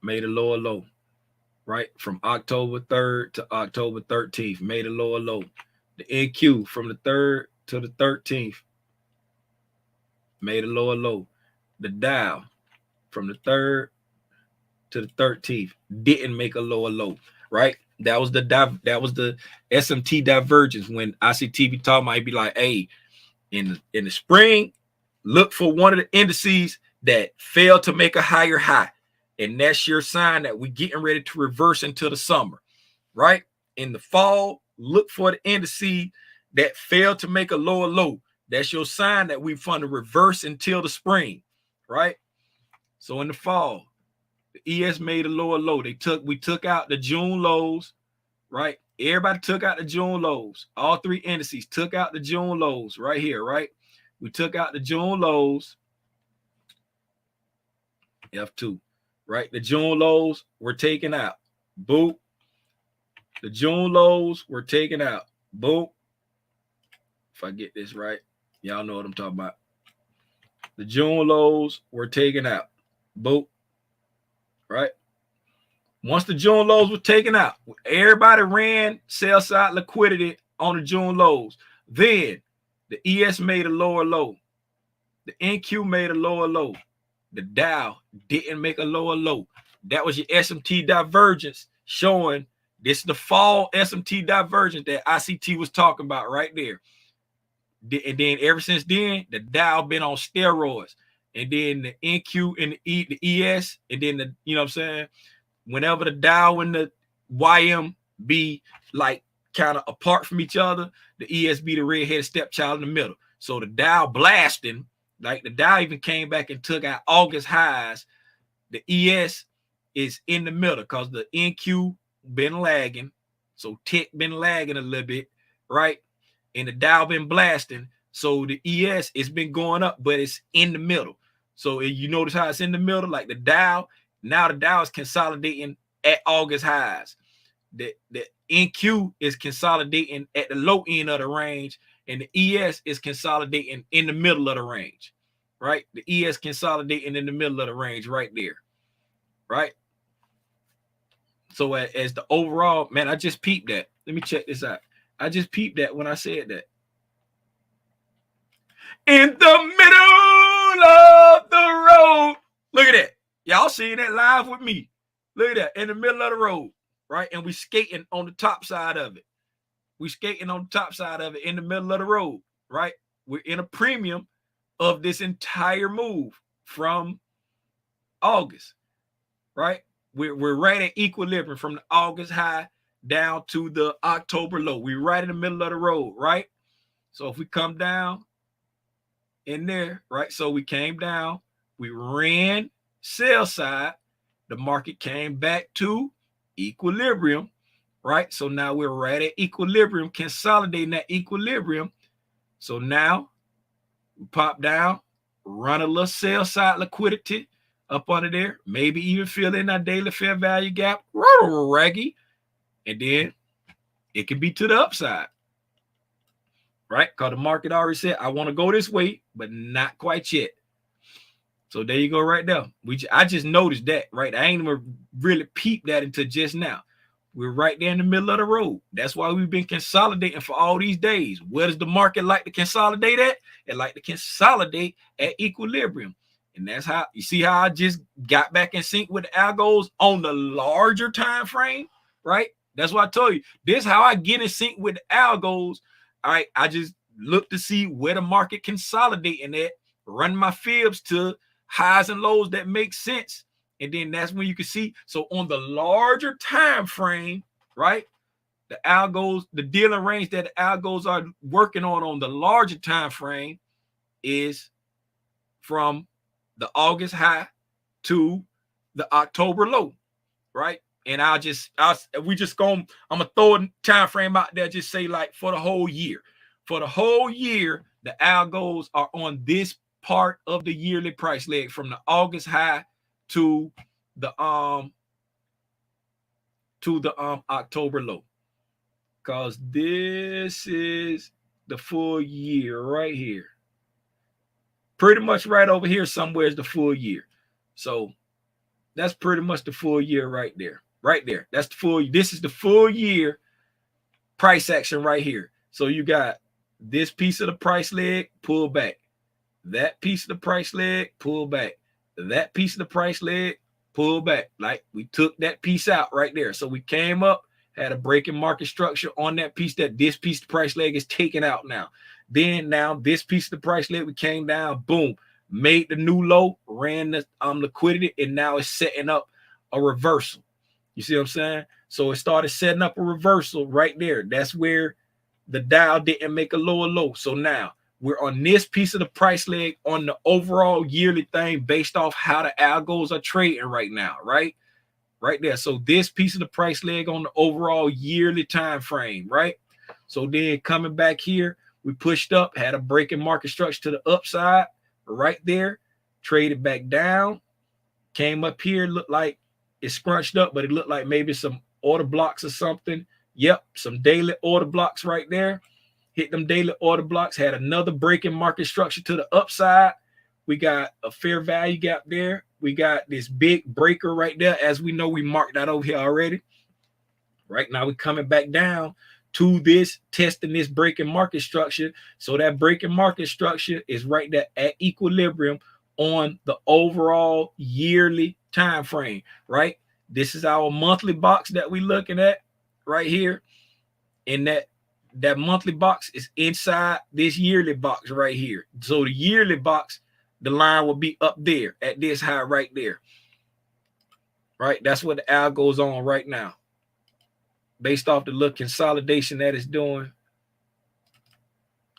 made a lower low, right, from October 3rd to October 13th, made a lower low. The NQ from the 3rd to the 13th made a lower low. The Dow from the 3rd to the 13th didn't make a lower low, right? That was the SMT divergence. When ICTV talk might be like, hey, in the spring, look for one of the indices that failed to make a higher high. And that's your sign that we're getting ready to reverse into the summer, right? In the fall, look for the indices that failed to make a lower low. That's your sign that we from the reverse until the spring, right? So in the fall, the ES made a lower low. We took out the June lows, right? Everybody took out the June lows. All three indices took out the June lows right here, right? We took out the June lows. F2, right? The June lows were taken out. Boop. The June lows were taken out. Boop. If I get this right, y'all know what I'm talking about. The June lows were taken out. Boop. Right? Once the June lows were taken out, everybody ran sell side liquidity on the June lows. Then the ES made a lower low. The NQ made a lower low. The Dow didn't make a lower low. That was your SMT divergence showing this is the fall SMT divergence that ICT was talking about right there. And then ever since then, the Dow been on steroids. And then the NQ and the ES, and then the, you know what I'm saying? Whenever the Dow and the YM be like kind of apart from each other, the ES be the red-headed stepchild in the middle. So the Dow blasting, like the Dow even came back and took out August highs. The ES is in the middle because the NQ been lagging. So tech been lagging a little bit, right? And the Dow been blasting. So the ES has been going up, but it's in the middle. So you notice how it's in the middle, like the Dow. Now the Dow is consolidating at August highs. The NQ is consolidating at the low end of the range, and the ES is consolidating in the middle of the range, right? The ES consolidating in the middle of the range right there, right? So as the overall, man, I just peeped that. Let me check this out. I just peeped that when I said that. In the middle of the road. Look at that. Y'all seeing that live with me. Look at that. In the middle of the road, right? And we skating on the top side of it. We skating on the top side of it in the middle of the road, right? We're in a premium of this entire move from August, right? We're right at equilibrium from the August high down to the October low. We're right in the middle of the road, right? So if we come down in there, right? So we came down, we ran sell side, the market came back to equilibrium, right? So now we're right at equilibrium, consolidating that equilibrium. So now we pop down, run a little sell side liquidity up under there, maybe even fill in our daily fair value gap, raggy, and then it can be to the upside, right? Because the market already said, I want to go this way, but not quite yet. So there you go right there. I just noticed that, right? I ain't even really peeped that until just now. We're right there in the middle of the road. That's why we've been consolidating for all these days. Where does the market like to consolidate at? It like to consolidate at equilibrium. And that's how, you see how I just got back in sync with the algos on the larger time frame, right? That's what I told you. This is how I get in sync with the algos. All right, I just look to see where the market consolidating at, run my fibs to highs and lows that make sense. And then that's when you can see. So on the larger time frame, right? The algos, the dealing range that the algos are working on the larger time frame is from the August high to the October low, right? And I'm gonna throw a time frame out there, just say like for the whole year. For the whole year, the algos are on this part of the yearly price leg from the August high to the October low. Because this is the full year right here. Pretty much right over here somewhere is the full year. So that's pretty much the full year right there. Right there. That's the full. This is the full year price action right here. So you got this piece of the price leg, pull back. That piece of the price leg, pull back. That piece of the price leg, pull back. Like we took that piece out right there. So we came up, had a break in market structure on that piece, that this piece of the price leg is taken out now. Then now this piece of the price leg, we came down, boom, made the new low, ran the liquidity, and now it's setting up a reversal. You see what I'm saying? So it started setting up a reversal right there. That's where the Dow didn't make a lower low. So now we're on this piece of the price leg on the overall yearly thing based off how the algos are trading right now, right? Right there. So this piece of the price leg on the overall yearly time frame, right? So then coming back here, we pushed up, had a breaking market structure to the upside right there, traded back down, came up here, looked like it scrunched up, but it looked like maybe some order blocks or something. Yep, some daily order blocks right there. Hit them daily order blocks, had another breaking market structure to the upside. We got a fair value gap there. We got this big breaker right there. As we know, we marked that over here already. Right now, we're coming back down to this, testing this breaking market structure. So that breaking market structure is right there at equilibrium on the overall yearly time frame, right? This is our monthly box that we're looking at right here. And that monthly box is inside this yearly box right here. So the yearly box, the line will be up there at this high right there. Right? That's what the Al goes on right now. Based off the look consolidation that it's doing.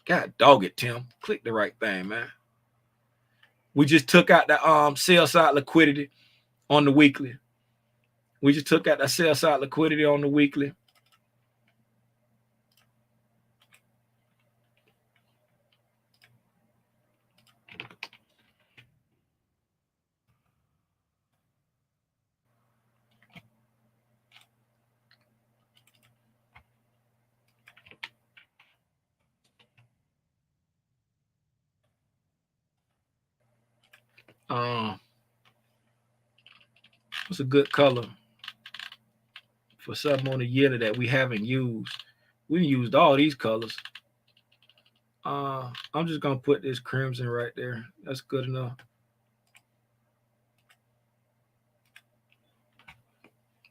God dog it, Tim. Click the right thing, man. We just took out the sell side liquidity on the weekly. We just took out the sell side liquidity on the weekly. What's a good color for something on the yearly that we haven't used? We used all these colors. I'm just gonna put this crimson right there. That's good enough.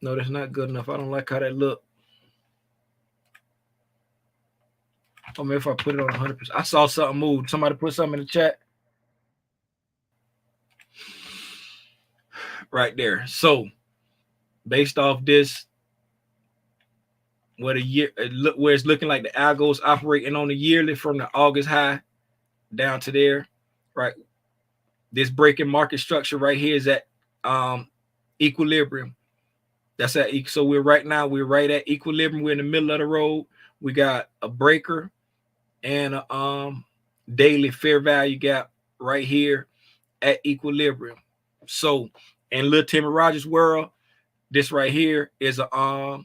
No, that's not good enough. I don't like how that look. Or maybe if I put it on 100%. I saw something move. Somebody put something in the chat. Right there. So based off this, where it's looking like the algo's operating on the yearly from the August high down to there, right? This breaking market structure right here is at equilibrium. That's at so we're right at equilibrium. We're in the middle of the road. We got a breaker and a daily fair value gap right here at equilibrium. So in Lil Timmy Rogers' world, this right here is a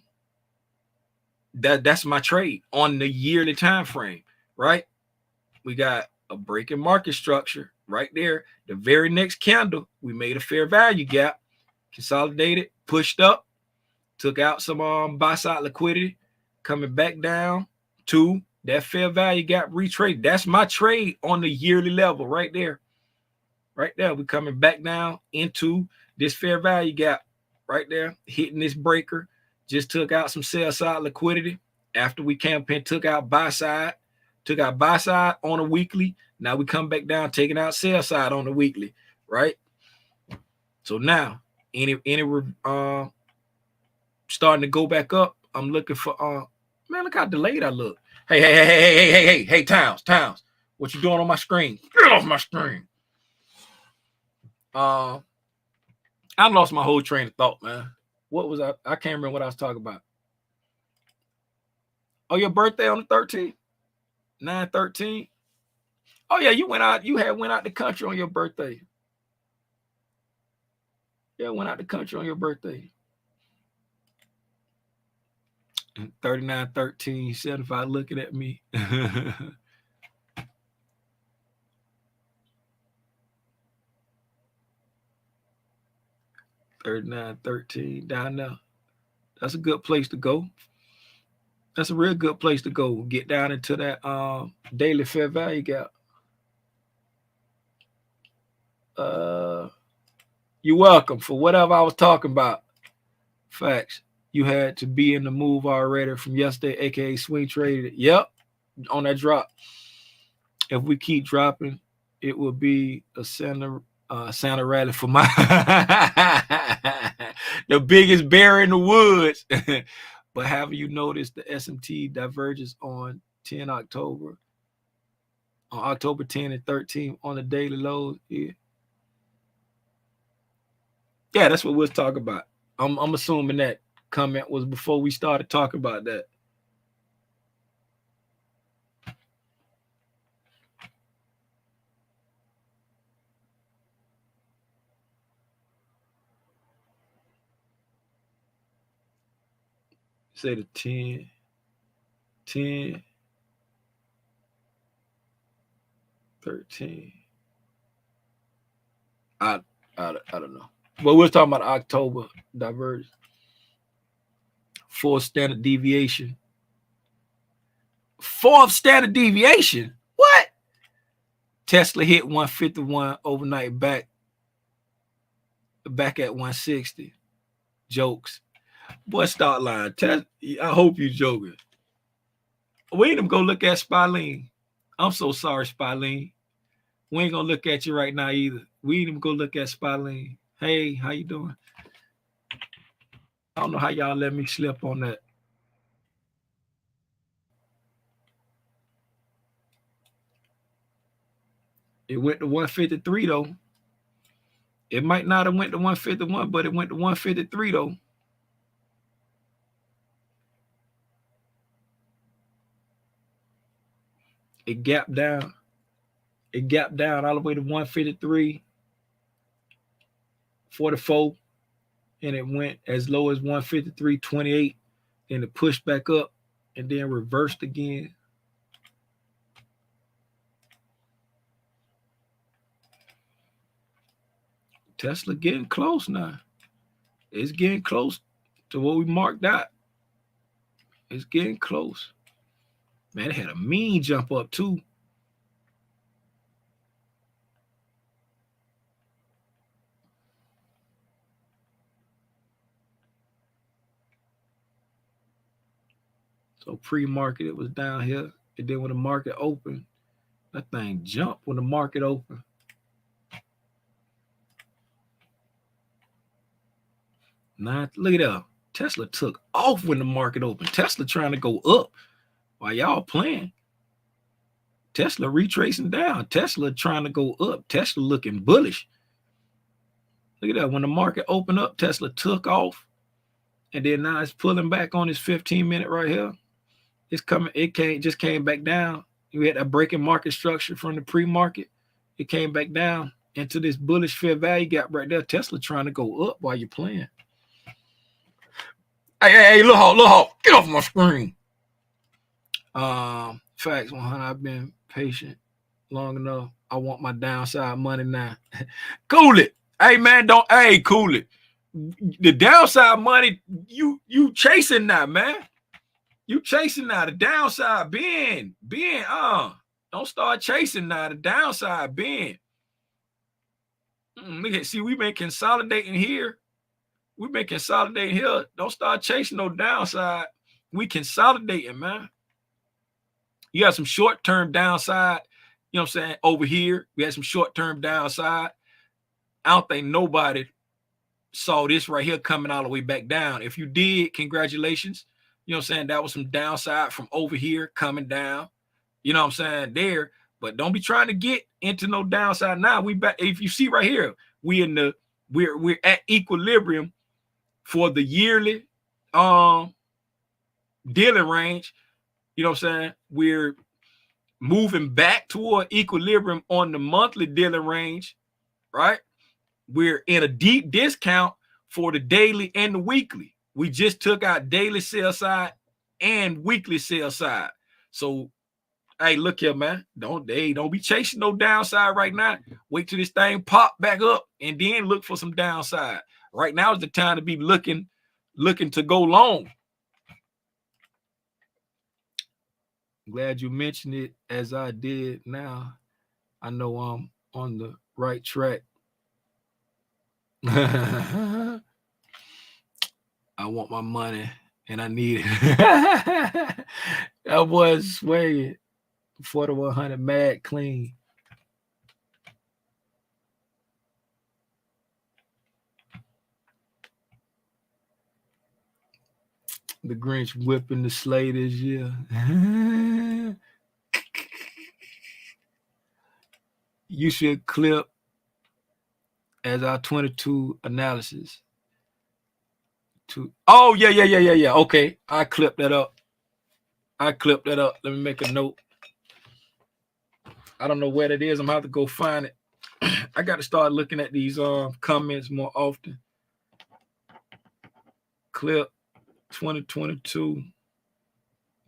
that's my trade on the yearly time frame, right? We got a breaking market structure right there. The very next candle, we made a fair value gap, consolidated, pushed up, took out some buy side liquidity, coming back down to that fair value gap retrade. That's my trade on the yearly level right there. Right there, we're coming back down into this fair value gap right there, hitting this breaker. Just took out some sell side liquidity after we campaigned, took out buy side on a weekly. Now we come back down, taking out sell side on the weekly, right? So now, any starting to go back up. I'm looking for man, look how delayed I look. Hey, Towns, what you doing on my screen? Get off my screen. I lost my whole train of thought, man. What was I can't remember what I was talking about. Oh, your birthday on the 13th? 9/13. Oh yeah, you went out the country on your birthday. Yeah, went out the country on your birthday. 39/13, 75 looking at me. 39/13 down there. That's a good place to go. That's a real good place to go. Get down into that daily fair value gap. You're welcome for whatever I was talking about. Facts. You had to be in the move already from yesterday, aka swing traded. Yep, on that drop. If we keep dropping, it will be a Santa rally for my The biggest bear in the woods. But have you noticed the SMT diverges on 10 October? On October 10 and 13 on the daily lows? Yeah. Yeah, that's what we'll talk about. I'm assuming that comment was before we started talking about that. Say the 10, 13. I don't know. But we're talking about October divergence. Fourth standard deviation. Fourth standard deviation? What? Tesla hit 151 overnight back at 160. Jokes. Boy, start lying. I hope you joking. We ain't even go look at Spylene. I'm so sorry, Spylene. We ain't gonna look at you right now either. We ain't even go look at Spylene. Hey, how you doing? I don't know how y'all let me slip on that. It went to 153 though. It might not have went to 151, but it went to 153 though. It gapped down. It gapped down all the way to 153, 44, and it went as low as 153.28. Then it pushed back up and then reversed again. Tesla getting close now. It's getting close to what we marked out. It's getting close. Man, it had a mean jump up too. So pre-market, it was down here. And then when the market opened, that thing jumped when the market opened. Now, look at that. Tesla took off when the market opened. Tesla trying to go up while y'all playing. Tesla retracing down. Tesla trying to go up. Tesla looking bullish. Look at that. When the market opened up, Tesla took off. And then now it's pulling back on this 15-minute right here. It's coming. It just came back down. We had a breaking market structure from the pre-market. It came back down into this bullish fair value gap right there. Tesla trying to go up while you're playing. Hey, look, get off my screen. Facts 100. I've been patient long enough. I want my downside money now. Cool it. Hey, man, cool it. The downside money, you chasing now, man. You chasing now. The downside bend. Don't start chasing now. The downside bend. Look at, see, we've been consolidating here. Don't start chasing no downside. We consolidating, man. You got some short-term downside, you know what I'm saying, over here. We had some short-term downside. I don't think nobody saw this right here coming all the way back down. If you did, congratulations. You know what I'm saying? That was some downside from over here coming down. You know what I'm saying? There. But don't be trying to get into no downside now. We back. If you see right here, we're at equilibrium for the yearly dealing range. You know what I'm saying? We're moving back toward equilibrium on the monthly dealing range, right? We're in a deep discount for the daily and the weekly. We just took out daily sell side and weekly sell side. So, hey, look here, man. Don't be chasing no downside right now. Wait till this thing pop back up and then look for some downside. Right now is the time to be looking to go long. Glad you mentioned it as I did. Now I know I'm on the right track. I want my money and I need it. That was swaying 4100 mad clean. The Grinch whipping the sleigh this year. You should clip as our 22 analysis. Oh, yeah. Okay, I clipped that up. Let me make a note. I don't know where that is. I'm going to have to go find it. I got to start looking at these comments more often. Clip 2022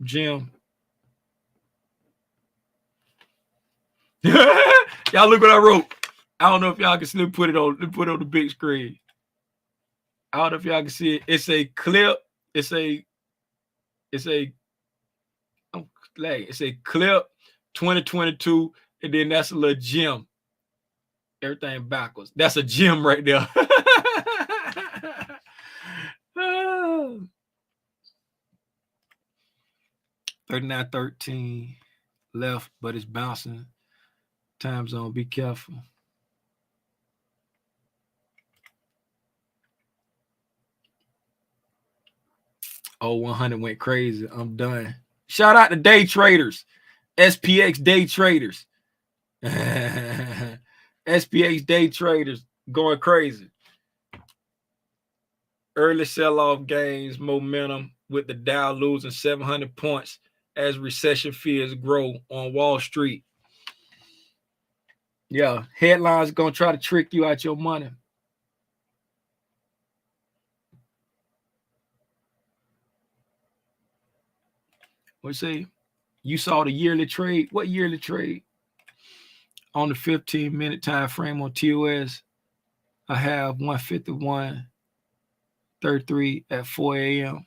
Jim. Y'all look what I wrote. I don't know if y'all can still put it on the big screen. I don't know if y'all can see it. It's a clip. It's a clip 2022, and then that's a little gem. Everything backwards. That's a gem right there. 3913 left, but it's bouncing. Time zone, be careful. Oh, 100 went crazy. I'm done. Shout out to day traders. SPX day traders. SPX day traders going crazy. Early sell-off gains momentum with the Dow losing 700 points as recession fears grow on Wall Street. Yeah, headlines going to try to trick you out your money. Let's see. You saw the yearly trade. What yearly trade? On the 15-minute time frame on TOS, I have 151.33 at 4 a.m.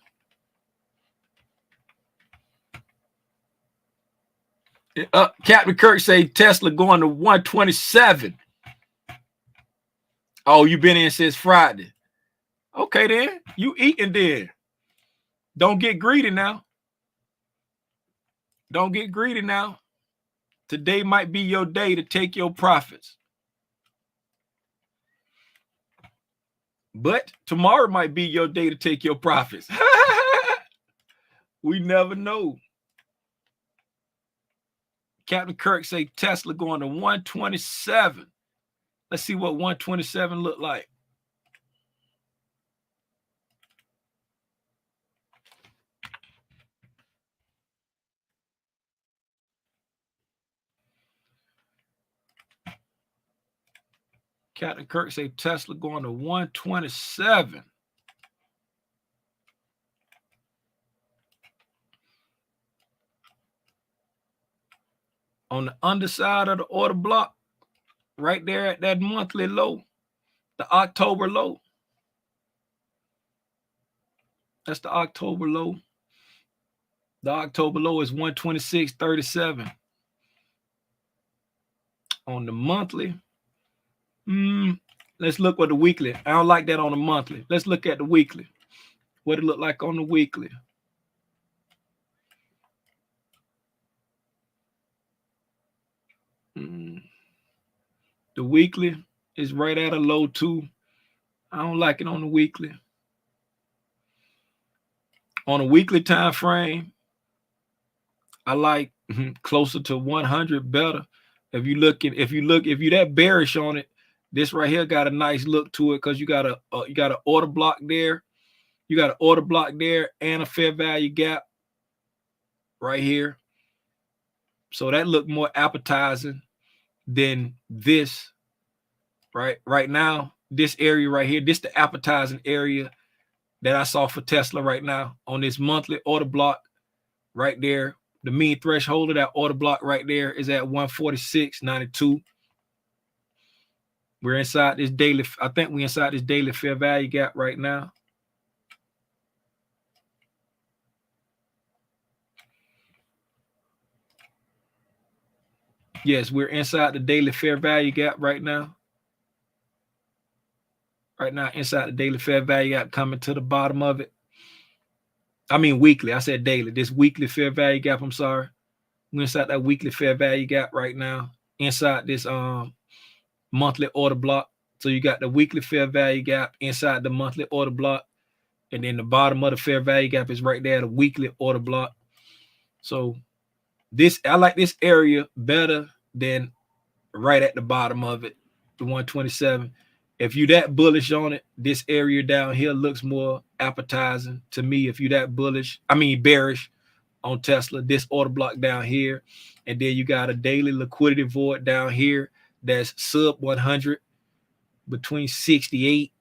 Captain Kirk say Tesla going to 127. Oh, you been in since Friday. Okay, then. You eating then. Don't get greedy now. Don't get greedy now. Today might be your day to take your profits. But tomorrow might be your day to take your profits. We never know. Captain Kirk say Tesla going to 127. Let's see what 127 look like. Captain Kirk say Tesla going to 127. On the underside of the order block, right there at that monthly low, the October low. That's the October low. The October low is 126.37. On the monthly, let's look at the weekly. I don't like that on the monthly. Let's look at the weekly. What it look like on the weekly. The weekly is right at a low too. I don't like it on the weekly. On a weekly time frame, I like closer to 100 better. If you that bearish on it, this right here got a nice look to it because you got an order block there. You got an order block there and a fair value gap right here. So that looked more appetizing than this. Right now, this area right here, this the appetizing area that I saw for Tesla right now on this monthly order block right there. The mean threshold of that order block right there is at 146.92. We're inside this daily. I think we're inside this daily fair value gap right now. Yes, we're inside the daily fair value gap right now. Right now, inside the daily fair value gap, coming to the bottom of it. I mean weekly. I said daily. This weekly fair value gap, I'm sorry. We're inside that weekly fair value gap right now. Inside this monthly order block. So you got the weekly fair value gap inside the monthly order block. And then the bottom of the fair value gap is right there, the weekly order block. So I like this area better than right at the bottom of it, the 127. If you that bullish on it, this area down here looks more appetizing to me. If you that bearish on Tesla, this order block down here, and then you got a daily liquidity void down here that's sub 100 between 68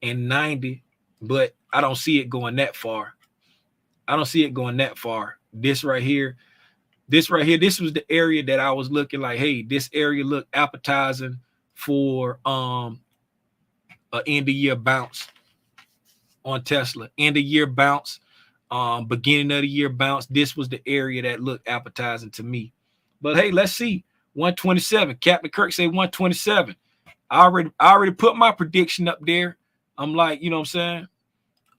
and 90, but I don't see it going that far. This right here, this was the area that I was looking like, hey, this area looked appetizing for an end of year bounce on Tesla. End of year bounce, beginning of the year bounce. This was the area that looked appetizing to me. But hey, let's see. 127. Captain Kirk say 127. I already put my prediction up there. I'm like, you know what I'm saying?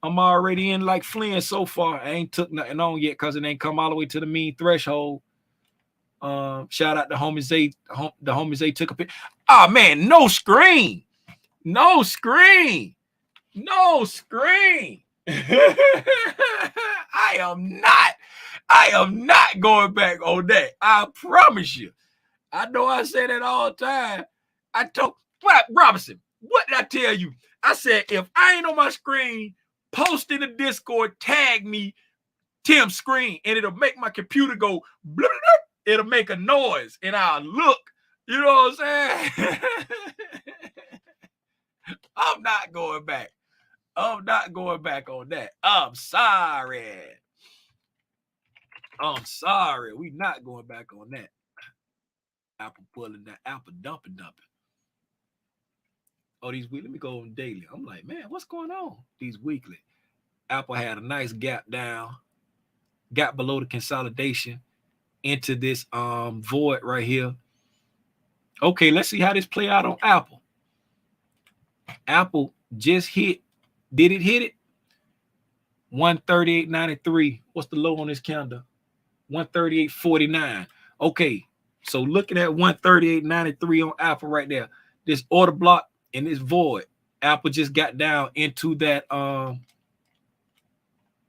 I'm already in like Flynn so far. I ain't took nothing on yet because it ain't come all the way to the mean threshold. Shout out to homie Zay. The homie Zay took a picture. Oh man, no screen. I am not going back on that. I promise you. I know I say that all the time. I told Robinson, what did I tell you? I said, if I ain't on my screen, post in the Discord, tag me Tim's screen, and it'll make my computer go blah, blah, blah. It'll make a noise, and I'll look. You know what I'm saying? I'm not going back. I'm not going back on that. I'm sorry. We not going back on that. Apple pulling that, Apple dumping. Oh, these weekly. Let me go on daily. I'm like, man, what's going on? These weekly. Apple had a nice gap down, got below the consolidation into this void right here. Okay, let's see how this play out on Apple. Apple just hit. Did it hit it? 138.93. What's the low on this candle? 138.49. Okay, so looking at 138.93 on Apple right there. This order block in this void. Apple just got down into that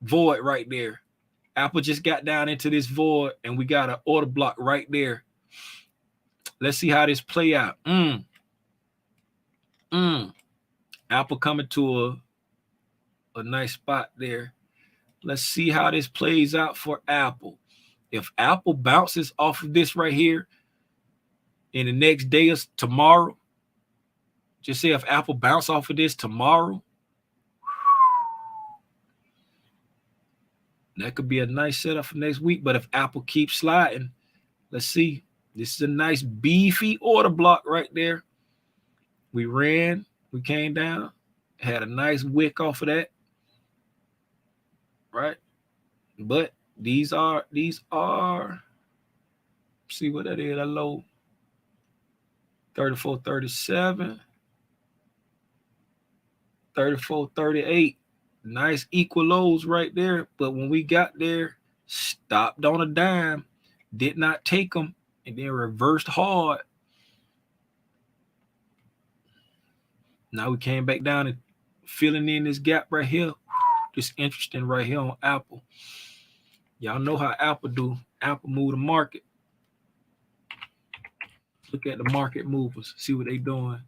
void right there. Apple just got down into this void, and we got an order block right there. Let's see how this play out. Apple coming to a nice spot there. Let's see how this plays out for Apple. If Apple bounces off of this right here in the next day or tomorrow, just say if Apple bounce off of this tomorrow, that could be a nice setup for next week. But if Apple keeps sliding, let's see. This is a nice beefy order block right there. We ran, we came down, had a nice wick off of that. Right? But these are see what that is, that low 34.37, 34.38. Nice equal lows right there. But when we got there, stopped on a dime, did not take them, and then reversed hard. Now we came back down and filling in this gap right here. Just interesting right here on Apple. Y'all know how Apple do. Apple move the market. Look at the market movers. See what they doing.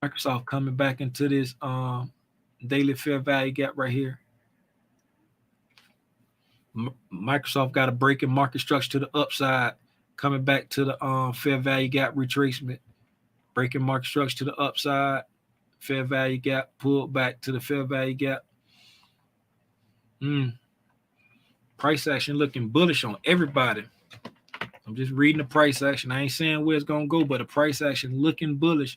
Microsoft coming back into this daily fair value gap right here. Microsoft got a break in market structure to the upside, coming back to the fair value gap retracement. Breaking market structure to the upside, fair value gap, pulled back to the fair value gap. Price action looking bullish on everybody. I'm just reading the price action. I ain't saying where it's going to go, but the price action looking bullish.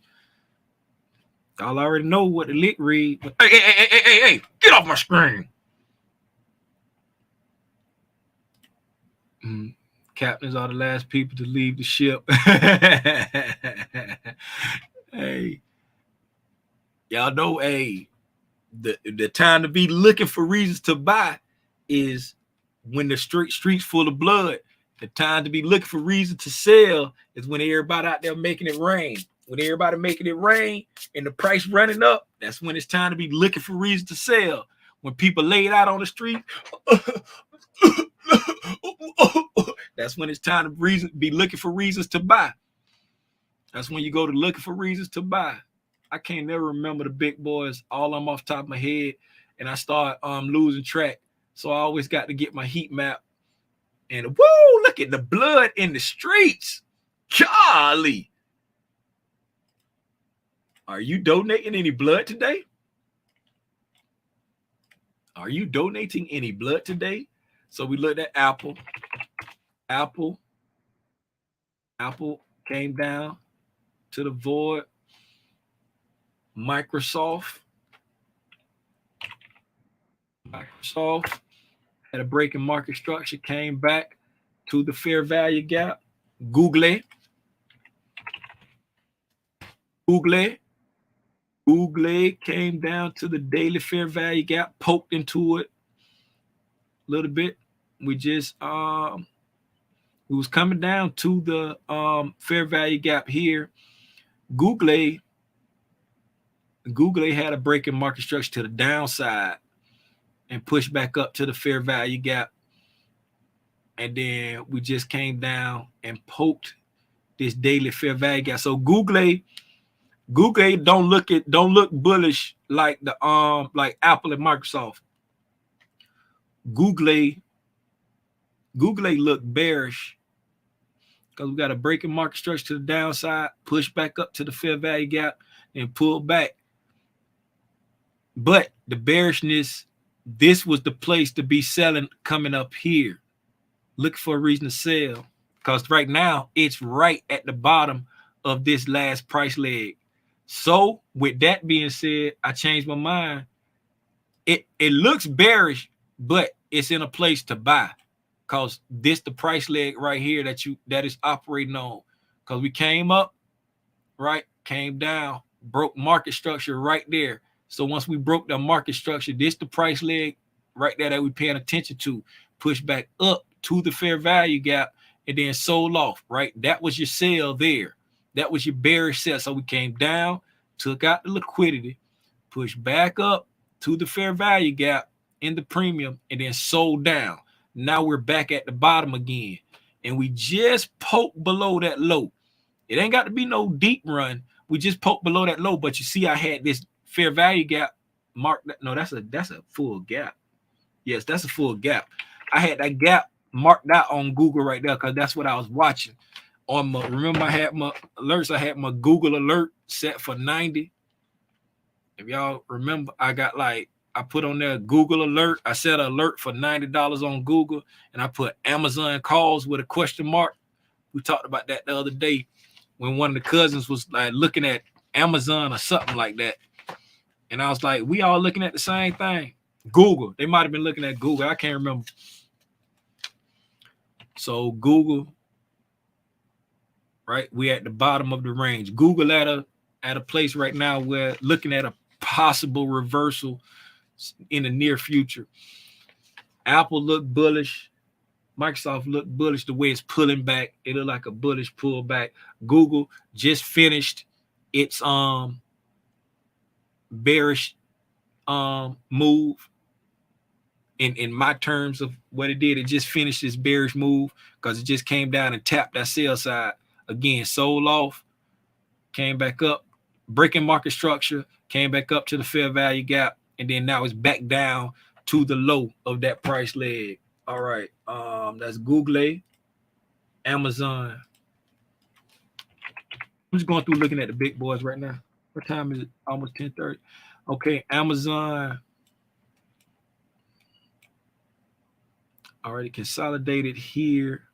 Y'all already know what the lit read. But hey, get off my screen. Captains are the last people to leave the ship. Hey, y'all know, the time to be looking for reasons to buy is when the streets full of blood. The time to be looking for reasons to sell is when everybody out there making it rain. when everybody making it rain and the price running up, that's when it's time to be looking for reasons to sell. When people lay it out on the street, that's when it's time to be looking for reasons to buy. That's when you go to looking for reasons to buy. I can't never remember the big boys. All I'm off the top of my head, and I start losing track. So I always got to get my heat map. And whoa, look at the blood in the streets. Golly. Are you donating any blood today? Are you donating any blood today? So we looked at Apple. Apple came down to the void. Microsoft had a break in market structure, came back to the fair value gap. Google came down to the daily fair value gap, poked into it a little bit. We just we was coming down to the fair value gap here. Google had a break in market structure to the downside and pushed back up to the fair value gap. And then we just came down and poked this daily fair value gap. So Google don't look bullish like the like Apple and Microsoft. Google look bearish because we got a break in market structure to the downside, push back up to the fair value gap, and pull back. But the bearishness, this was the place to be selling coming up here. Looking for a reason to sell because right now it's right at the bottom of this last price leg. So with that being said, I changed my mind. It looks bearish, but it's in a place to buy because this the price leg right here that is operating on. Because we came up, right, came down, broke market structure right there. So once we broke the market structure, this the price leg right there that we're paying attention to. Push back up to the fair value gap and then sold off, right? That was your sell there. That was your bearish sell. So we came down, took out the liquidity, pushed back up to the fair value gap in the premium, and then sold down. Now we're back at the bottom again. And we just poked below that low. It ain't got to be no deep run. We just poked below that low. But you see, I had this fair value gap marked. No, that's a full gap. Yes, that's a full gap. I had that gap marked out on Google right there because that's what I was watching. Remember I had my alerts. I had my Google alert set for 90. If y'all remember, I put on there Google alert. I set an alert for $90 on Google, and I put Amazon calls with a question mark. We talked about that the other day when one of the cousins was like looking at Amazon or something like that. And I was like, we all looking at the same thing. Google. They might have been looking at Google. I can't remember. So Google, right? We at the bottom of the range. Google at a place right now where looking at a possible reversal in the near future. Apple looked bullish. Microsoft looked bullish the way it's pulling back. It looked like a bullish pullback. Google just finished its bearish move. In my terms of what it did, it just finished its bearish move because it just came down and tapped that sell side again, sold off, came back up, breaking market structure, came back up to the fair value gap, and then now it's back down to the low of that price leg. All right, that's Google, Amazon. I'm just going through looking at the big boys right now. What time is it? Almost 10:30. Okay, Amazon. Already consolidated here.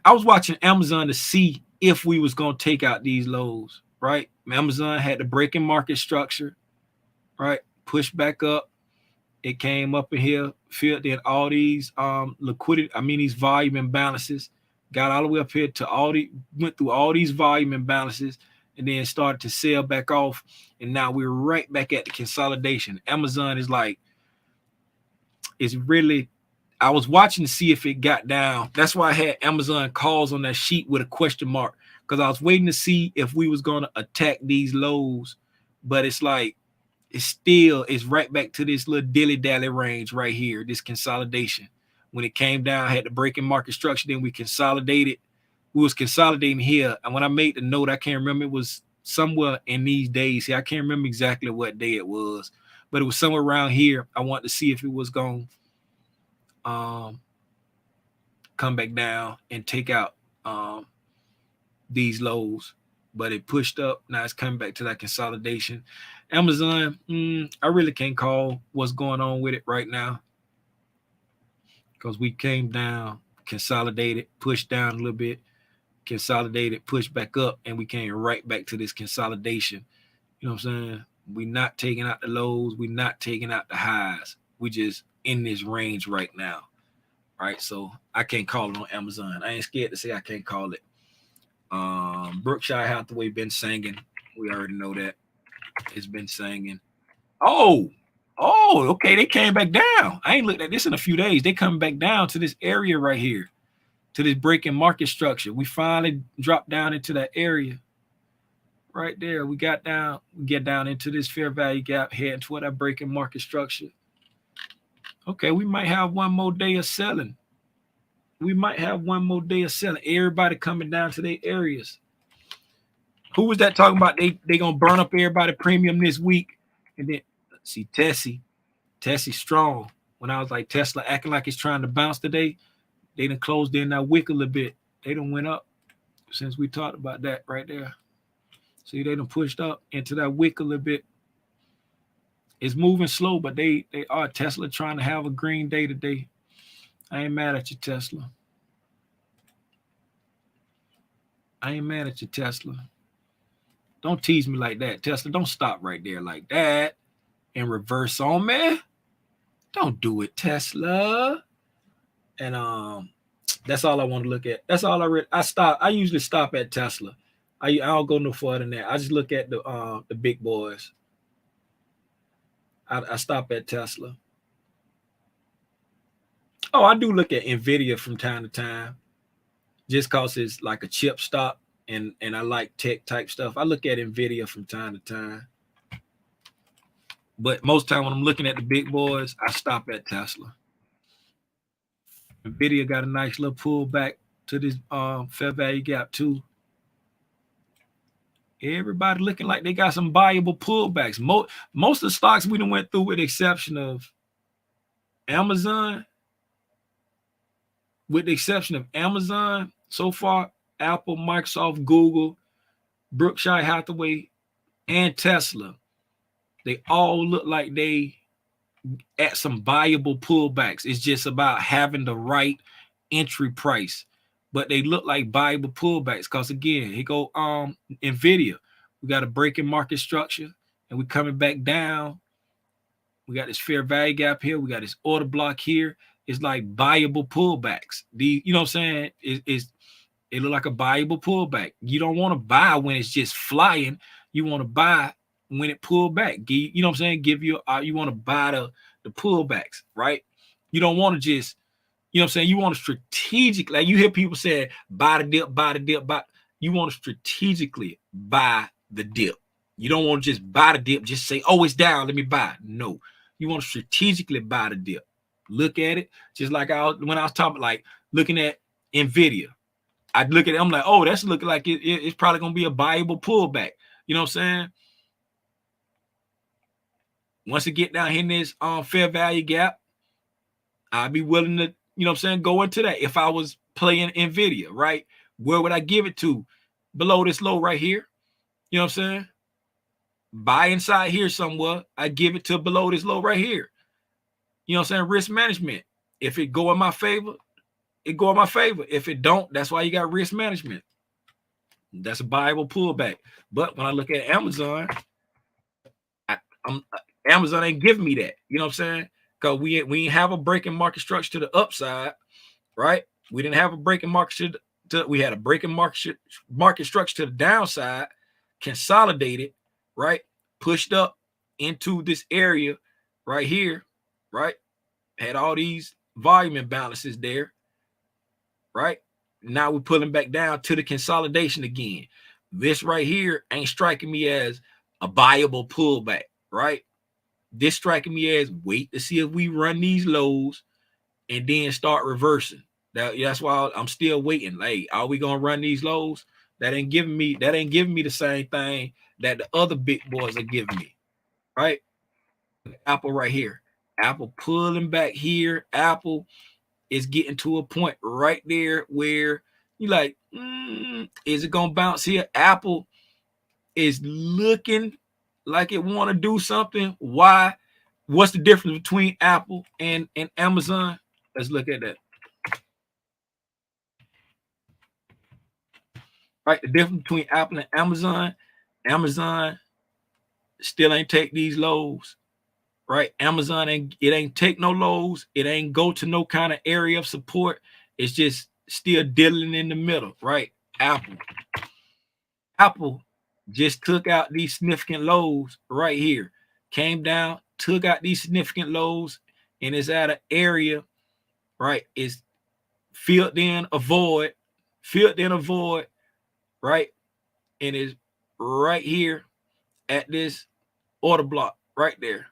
I was watching Amazon to see if we was going to take out these lows, right? Amazon had the breaking market structure, right? Pushed back up. It came up in here, filled in all these liquidity, these volume imbalances, got all the way up here to went through all these volume imbalances, and then started to sell back off. And now we're right back at the consolidation. Amazon is like, I was watching to see if it got down. That's why I had Amazon calls on that sheet with a question mark because I was waiting to see if we was going to attack these lows, but it's like it's right back to this little dilly-dally range right here, this consolidation. When it came down, I had the breaking market structure, then we consolidated. We was consolidating here, and when I made the note, I can't remember, it was somewhere in these days here. I can't remember exactly what day it was, but it was somewhere around here. I wanted to see if it was going to come back down and take out these lows, but it pushed up. Now it's coming back to that consolidation. Amazon, I really can't call what's going on with it right now, because we came down, consolidated, pushed down a little bit, consolidated, pushed back up, and we came right back to this consolidation. You know what I'm saying? We're not taking out the lows, we're not taking out the highs. We just in this range right now. Right, so I can't call it on Amazon. I ain't scared to say I can't call it. Berkshire Hathaway been singing. We already know that. It's been singing. Oh, okay. They came back down. I ain't looked at this in a few days. They coming back down to this area right here, to this breaking market structure. We finally dropped down into that area right there. We get down into this fair value gap, heading toward that breaking market structure. Okay, we might have one more day of selling. Everybody coming down to their areas. Who was that talking about? They gonna burn up everybody premium this week. And then see Tessie strong. When I was like, Tesla acting like it's trying to bounce today, they done closed in that wick a little bit. They done went up since we talked about that right there. See, they done pushed up into that wick a little bit. It's moving slow, but they are Tesla trying to have a green day today. I ain't mad at you, Tesla. Don't tease me like that, Tesla. Don't stop right there like that and reverse on me. Don't do it, Tesla. And that's all I want to look at. That's all I read. I usually stop at Tesla. I don't go no further than that. I just look at the big boys. I stop at Tesla. Oh, I do look at Nvidia from time to time, just cause it's like a chip stock, and I like tech type stuff. I look at Nvidia from time to time, but most time when I'm looking at the big boys, I stop at Tesla. Nvidia got a nice little pullback to this fair value gap too. Everybody looking like they got some valuable pullbacks. Most of the stocks we done went through, with the exception of Amazon, so far, Apple, Microsoft, Google, Berkshire Hathaway, and Tesla, they all look like they at some valuable pullbacks. It's just about having the right entry price. But they look like valuable pullbacks, because again, here go Nvidia. We got a breaking market structure, and we're coming back down. We got this fair value gap here. We got this order block here. It's like viable pullbacks. You know what I'm saying? It look like a viable pullback. You don't want to buy when it's just flying. You want to buy when it pull back. You know what I'm saying? You want to buy the pullbacks, right? You don't want to just, you know what I'm saying? You want to strategically, like you hear people say, buy the dip, buy the dip, buy. You want to strategically buy the dip. You don't want to just buy the dip, just say, oh, it's down, let me buy it. No, you want to strategically buy the dip. Look at it, just like when I was talking, like looking at Nvidia. I'd look at it, I'm like, oh, that's looking like it's probably going to be a viable pullback. You know what I'm saying? Once it get down here in this fair value gap, I'd be willing to, you know what I'm saying, go into that. If I was playing Nvidia, right? Where would I give it to? Below this low right here. You know what I'm saying? Buy inside here somewhere. I give it to below this low right here. You know what I'm saying? Risk management. If it go in my favor, it go in my favor. If it don't, that's why you got risk management. That's a viable pullback. But when I look at Amazon, Amazon ain't giving me that. You know what I'm saying? Because we ain't have a breaking market structure to the upside, right? We didn't have a breaking market we had a breaking market structure to the downside, consolidated, right? Pushed up into this area right here, right? Had all these volume imbalances there, right? Now we're pulling back down to the consolidation again. This right here ain't striking me as a viable pullback, right? This striking me as wait to see if we run these lows and then start reversing. That's why I'm still waiting. Like, are we gonna run these lows? That ain't giving me the same thing that the other big boys are giving me, right? Apple right here. Apple pulling back here. Apple is getting to a point right there where you like, is it gonna bounce here? Apple is looking like it want to do something. Why? What's the difference between Apple and Amazon? Let's look at that. Right, the difference between Apple and Amazon still ain't take these lows. Right, Amazon ain't take no lows. It ain't go to no kind of area of support. It's just still dealing in the middle. Right, Apple just took out these significant lows right here. Came down, took out these significant lows, and is at an area, right? Is filled in a void, right? And is right here at this order block, right there.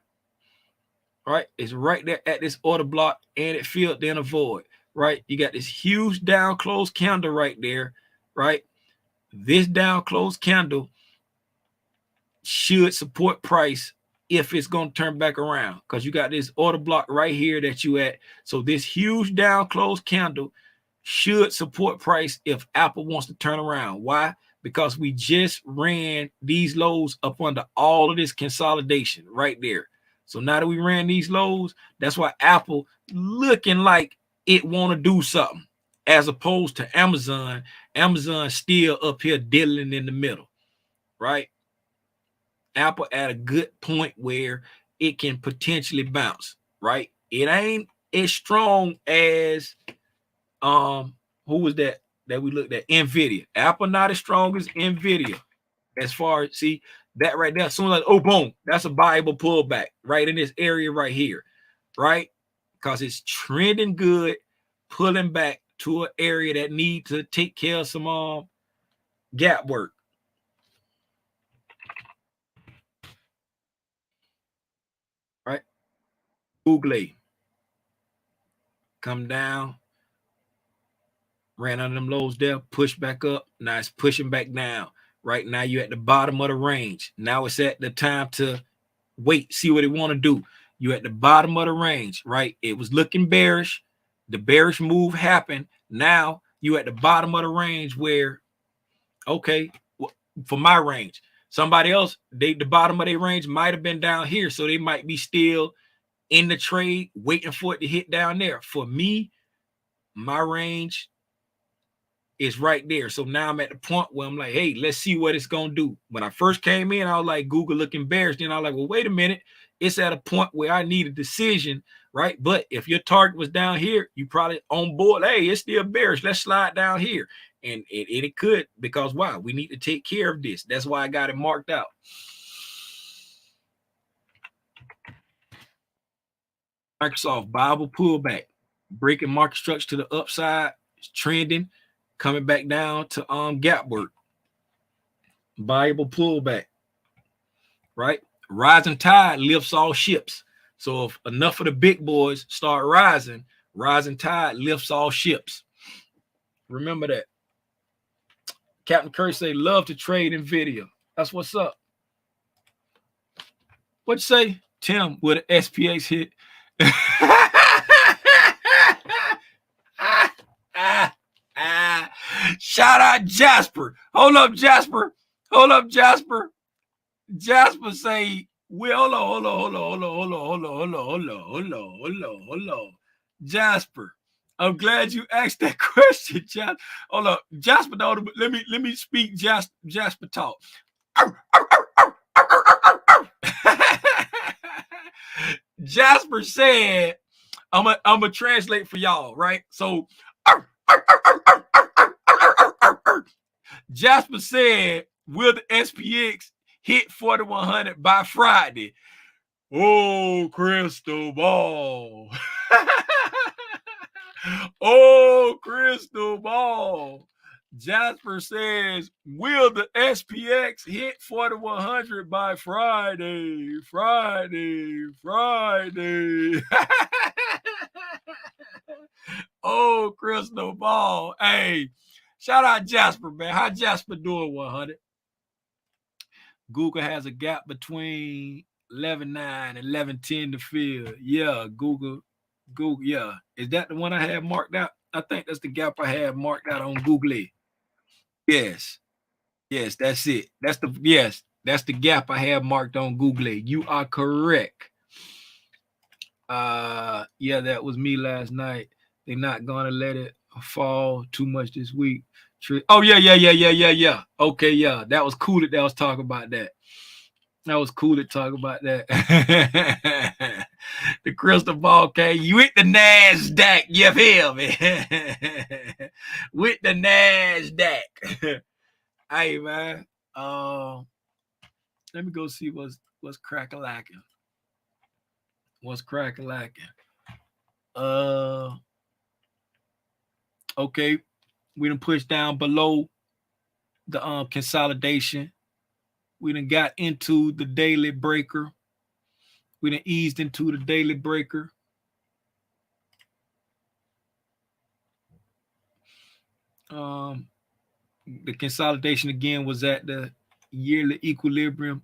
Right? It's right there at this order block, and it filled in a void, right? You got this huge down close candle right there, right? This down close candle should support price if it's going to turn back around, because you got this order block right here that you at. So this huge down close candle should support price if Apple wants to turn around. Why? Because we just ran these lows up under all of this consolidation right there. So now that we ran these lows, that's why Apple looking like it want to do something, as opposed to Amazon. Amazon still up here dealing in the middle, right? Apple at a good point where it can potentially bounce, right? It ain't as strong as who was that we looked at? Nvidia. Apple not as strong as Nvidia. As far as, see that right there, as soon as oh boom, that's a viable pullback right in this area right here, right? Because it's trending good, pulling back to an area that need to take care of some gap work. Right? Google come down, ran under them lows there, push back up. Now it's pushing back down. Right now you're at the bottom of the range. Now it's at the time to wait, see what it want to do. You're at the bottom of the range, right? It was looking bearish. The bearish move happened. Now you at the bottom of the range where, okay, for my range, somebody else, the bottom of their range might have been down here. So they might be still in the trade, waiting for it to hit down there. For me, my range is right there. So now I'm at the point where I'm like, hey, let's see what it's going to do. When I first came in, I was like, Google looking bearish. Then I was like, well, wait a minute. It's at a point where I need a decision, right? But if your target was down here, you probably on board. Hey, it's still bearish. Let's slide down here. And it could, because why? We need to take care of this. That's why I got it marked out. Microsoft Bible pullback, breaking market structure to the upside. It's trending, coming back down to gap work. Bible pullback, right? Rising tide lifts all ships. So if enough of the big boys start rising, rising tide lifts all ships. Remember that. Captain Curry say, love to trade NVIDIA. That's what's up. What you say, Tim, with an SPX hit? Shout out Jasper. Hold up, Jasper. Jasper say, hold on. Jasper, I'm glad you asked that question, Jasper. Hold up, Jasper. Let me speak Jasper talk. Jasper said, I'm gonna translate for y'all, right? So Jasper said, will the SPX hit 4,100 by Friday? Oh, crystal ball. Oh, crystal ball. Jasper says, will the SPX hit 4100 by Friday? Friday. Oh, crystal ball. Hey, shout out Jasper, man. How Jasper doing 100? Google has a gap between 11.9 and 11.10 to fill. Yeah, Google, yeah. Is that the one I had marked out? I think that's the gap I had marked out on Google. Yes. Yes, that's it. That's the gap I have marked on Google. You are correct. Yeah, that was me last night. They're not gonna let it fall too much this week. Oh, yeah. Okay, yeah. That was cool that was talking about that. That was cool to talk about that. The crystal ball came. You hit the NASDAQ, you feel me? With the NASDAQ. Hey, man. Let me go see what's crack-a-lacking. What's crack-a-lacking? Okay. We done pushed down below the consolidation. We done got into the daily breaker. We done eased into the daily breaker. The consolidation again was at the yearly equilibrium.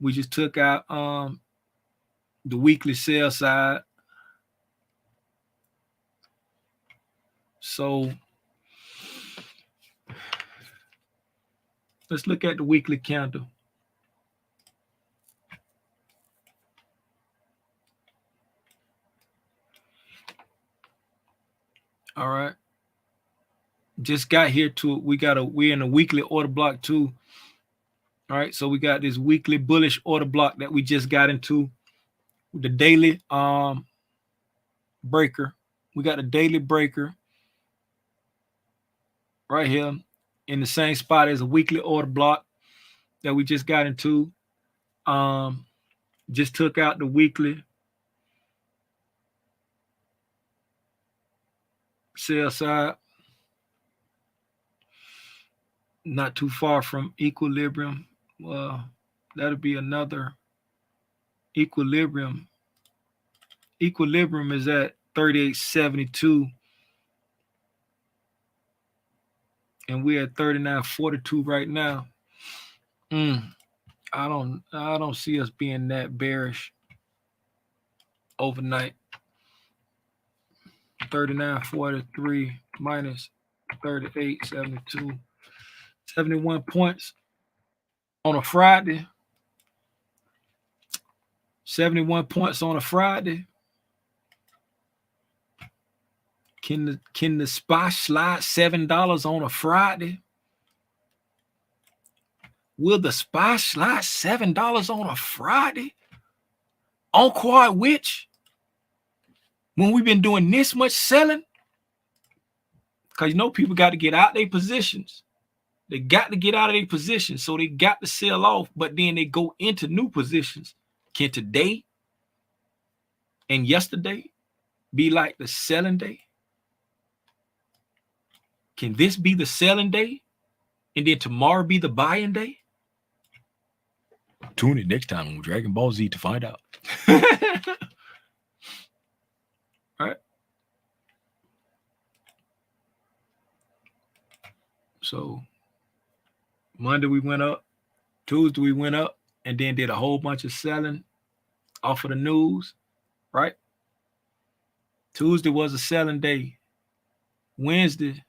We just took out the weekly sell side. So let's look at the weekly candle. All right. Just got here to it. We're in a weekly order block too. All right. So we got this weekly bullish order block that we just got into. The daily breaker. We got a daily breaker right here in the same spot as a weekly order block that we just got into. Just took out the weekly sell side. Not too far from equilibrium. Well, that'll be another equilibrium. Equilibrium is at 38.72. And we're at 39.42 right now. I don't see us being that bearish overnight. 39.43 minus 38.72. 71 points on a Friday. 71 points on a Friday. Can the SPY slide $7 on a Friday? Will the SPY slide $7 on a Friday? On quad which? When we've been doing this much selling? Because people got to get out their positions. They got to get out of their positions. So they got to sell off, but then they go into new positions. Can today and yesterday be like the selling day? Can this be the selling day and then tomorrow be the buying day? Tune in next time on Dragon Ball Z to find out. All right. So Monday we went up, Tuesday we went up, and then did a whole bunch of selling off of the news, right? Tuesday was a selling day. Wednesday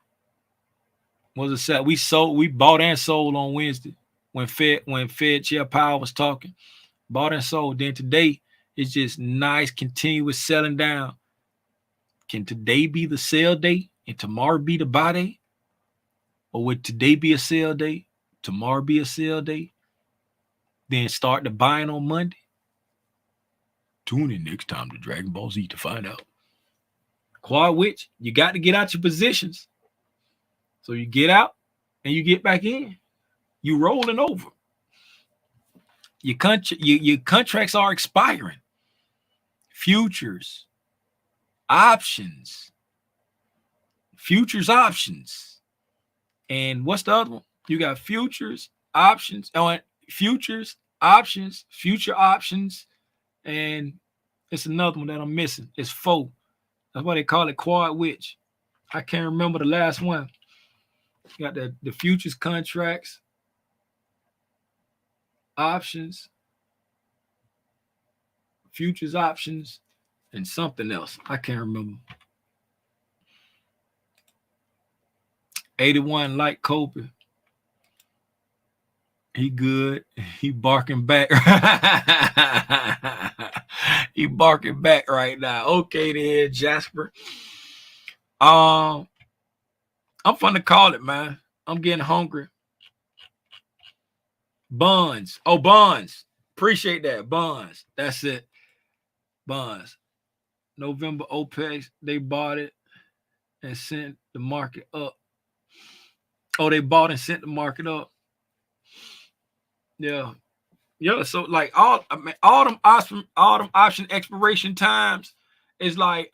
was a sell. We bought and sold on Wednesday when Fed Chair Powell was talking. Bought and sold. Then today it's just nice continuous selling down. Can today be the sell day and tomorrow be the buy day? Or would today be a sell day, tomorrow be a sell day, then start the buying on Monday? Tune in next time to Dragon Ball Z to find out. Quad which, you got to get out your positions. So you get out and you get back in. You rolling over. Your contracts are expiring. Futures, options, futures options. And what's the other one? You got futures, options, futures, options, future options, and it's another one that I'm missing. It's 4. That's why they call it quad witch. I can't remember the last one. You got the futures contracts, options, futures options, and something else. I can't remember. 81 like Kobe. He good. He barking back. He barking back right now. Okay then, Jasper. I'm finna call it, man. I'm getting hungry. Bonds. Oh, bonds. Appreciate that. Bonds. That's it. Bonds. November OPEX. They bought it and sent the market up. Oh, they bought and sent the market up. Yeah. Yeah. So like all them option expiration times is like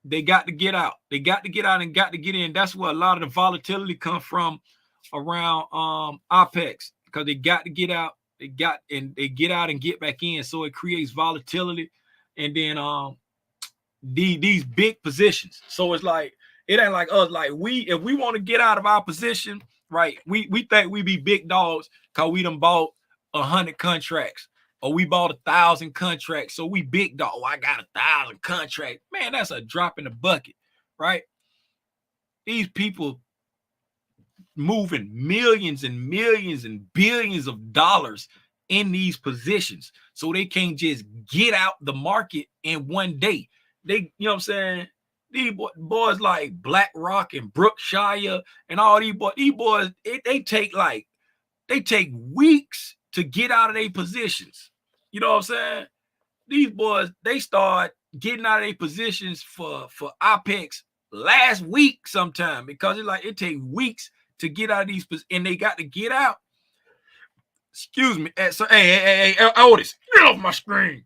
they got to get out. They got to get out and got to get in. That's where a lot of the volatility comes from around OPEX, because they got to get out. They get out and get back in. So it creates volatility. And then these big positions. So it's like, it ain't like us. Like if we want to get out of our position, right? We think we be big dogs because we done bought 100 contracts, or we bought 1,000 contracts. So we big dog. Oh, I got 1,000 contracts. Man, that's a drop in the bucket, right? These people moving millions and millions and billions of dollars in these positions, so they can't just get out the market in one day. They, you know what I'm saying? These boys like BlackRock and Brookshire and all these boys, they take weeks to get out of their positions. You know what I'm saying? These boys, they start getting out of their positions for OPEX last week sometime, because it takes weeks to get out of these, and they got to get out. Excuse me. Hey, Otis, get off my screen.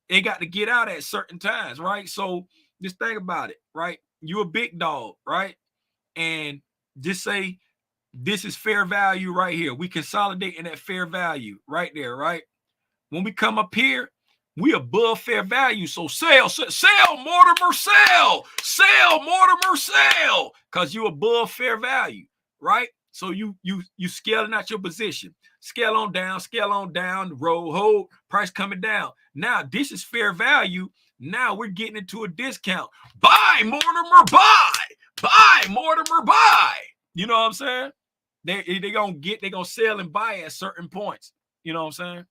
They got to get out at certain times, right? So just think about it, right? You're a big dog, right? And just say this is fair value right here. We consolidate in that fair value right there, right? When we come up here, we above fair value. So sell, Mortimer, sell, Mortimer, sell, because you above fair value, right? So you scaling out your position. Scale on down, the roll, hold, price coming down. Now this is fair value. Now we're getting into a discount. Buy, Mortimer, buy, Mortimer, buy. You know what I'm saying? They're gonna sell and buy at certain points. You know what I'm saying?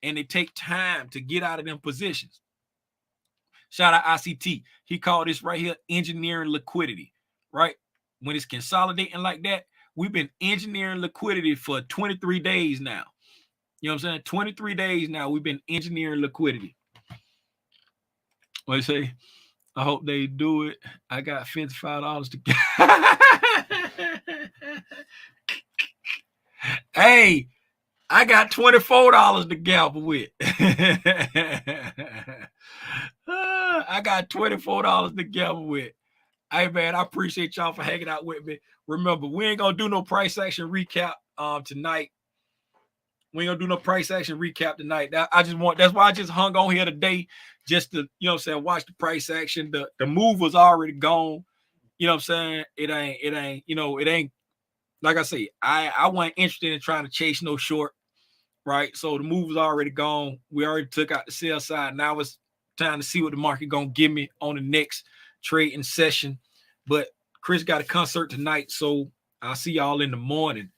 And they take time to get out of them positions. Shout out ICT. He called this right here engineering liquidity, right? When it's consolidating like that, we've been engineering liquidity for 23 days now. You know what I'm saying? 23 days now, we've been engineering liquidity. What you say? I hope they do it. I got $55 to get. Hey, I got $24 to gamble with. I got $24 to gamble with. Hey, man, I appreciate y'all for hanging out with me. Remember, we ain't going to do no price action recap tonight. We ain't going to do no price action recap tonight. That's why I just hung on here today, just to, you know what I'm saying, watch the price action. The move was already gone. You know what I'm saying? It ain't, like I say, I wasn't interested in trying to chase no short, right? So the move was already gone. We already took out the sell side. Now it's time to see what the market going to give me on the next trading session. But Chris got a concert tonight, so I'll see y'all in the morning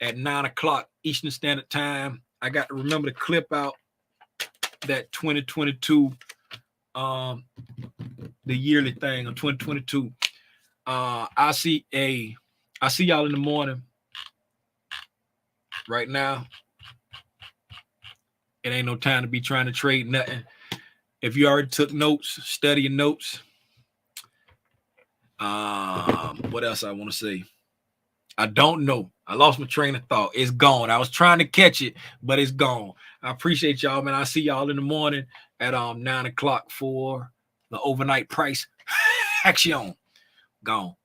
at 9 o'clock Eastern Standard Time. I got to remember to clip out that 2022, the yearly thing of 2022. I see y'all in the morning. Right now, it ain't no time to be trying to trade nothing. If you already took notes, study your notes. What else I want to say? I don't know. I lost my train of thought. It's gone. I was trying to catch it, but it's gone. I appreciate y'all, man. I'll see y'all in the morning at 9 o'clock for the overnight price action. Gone.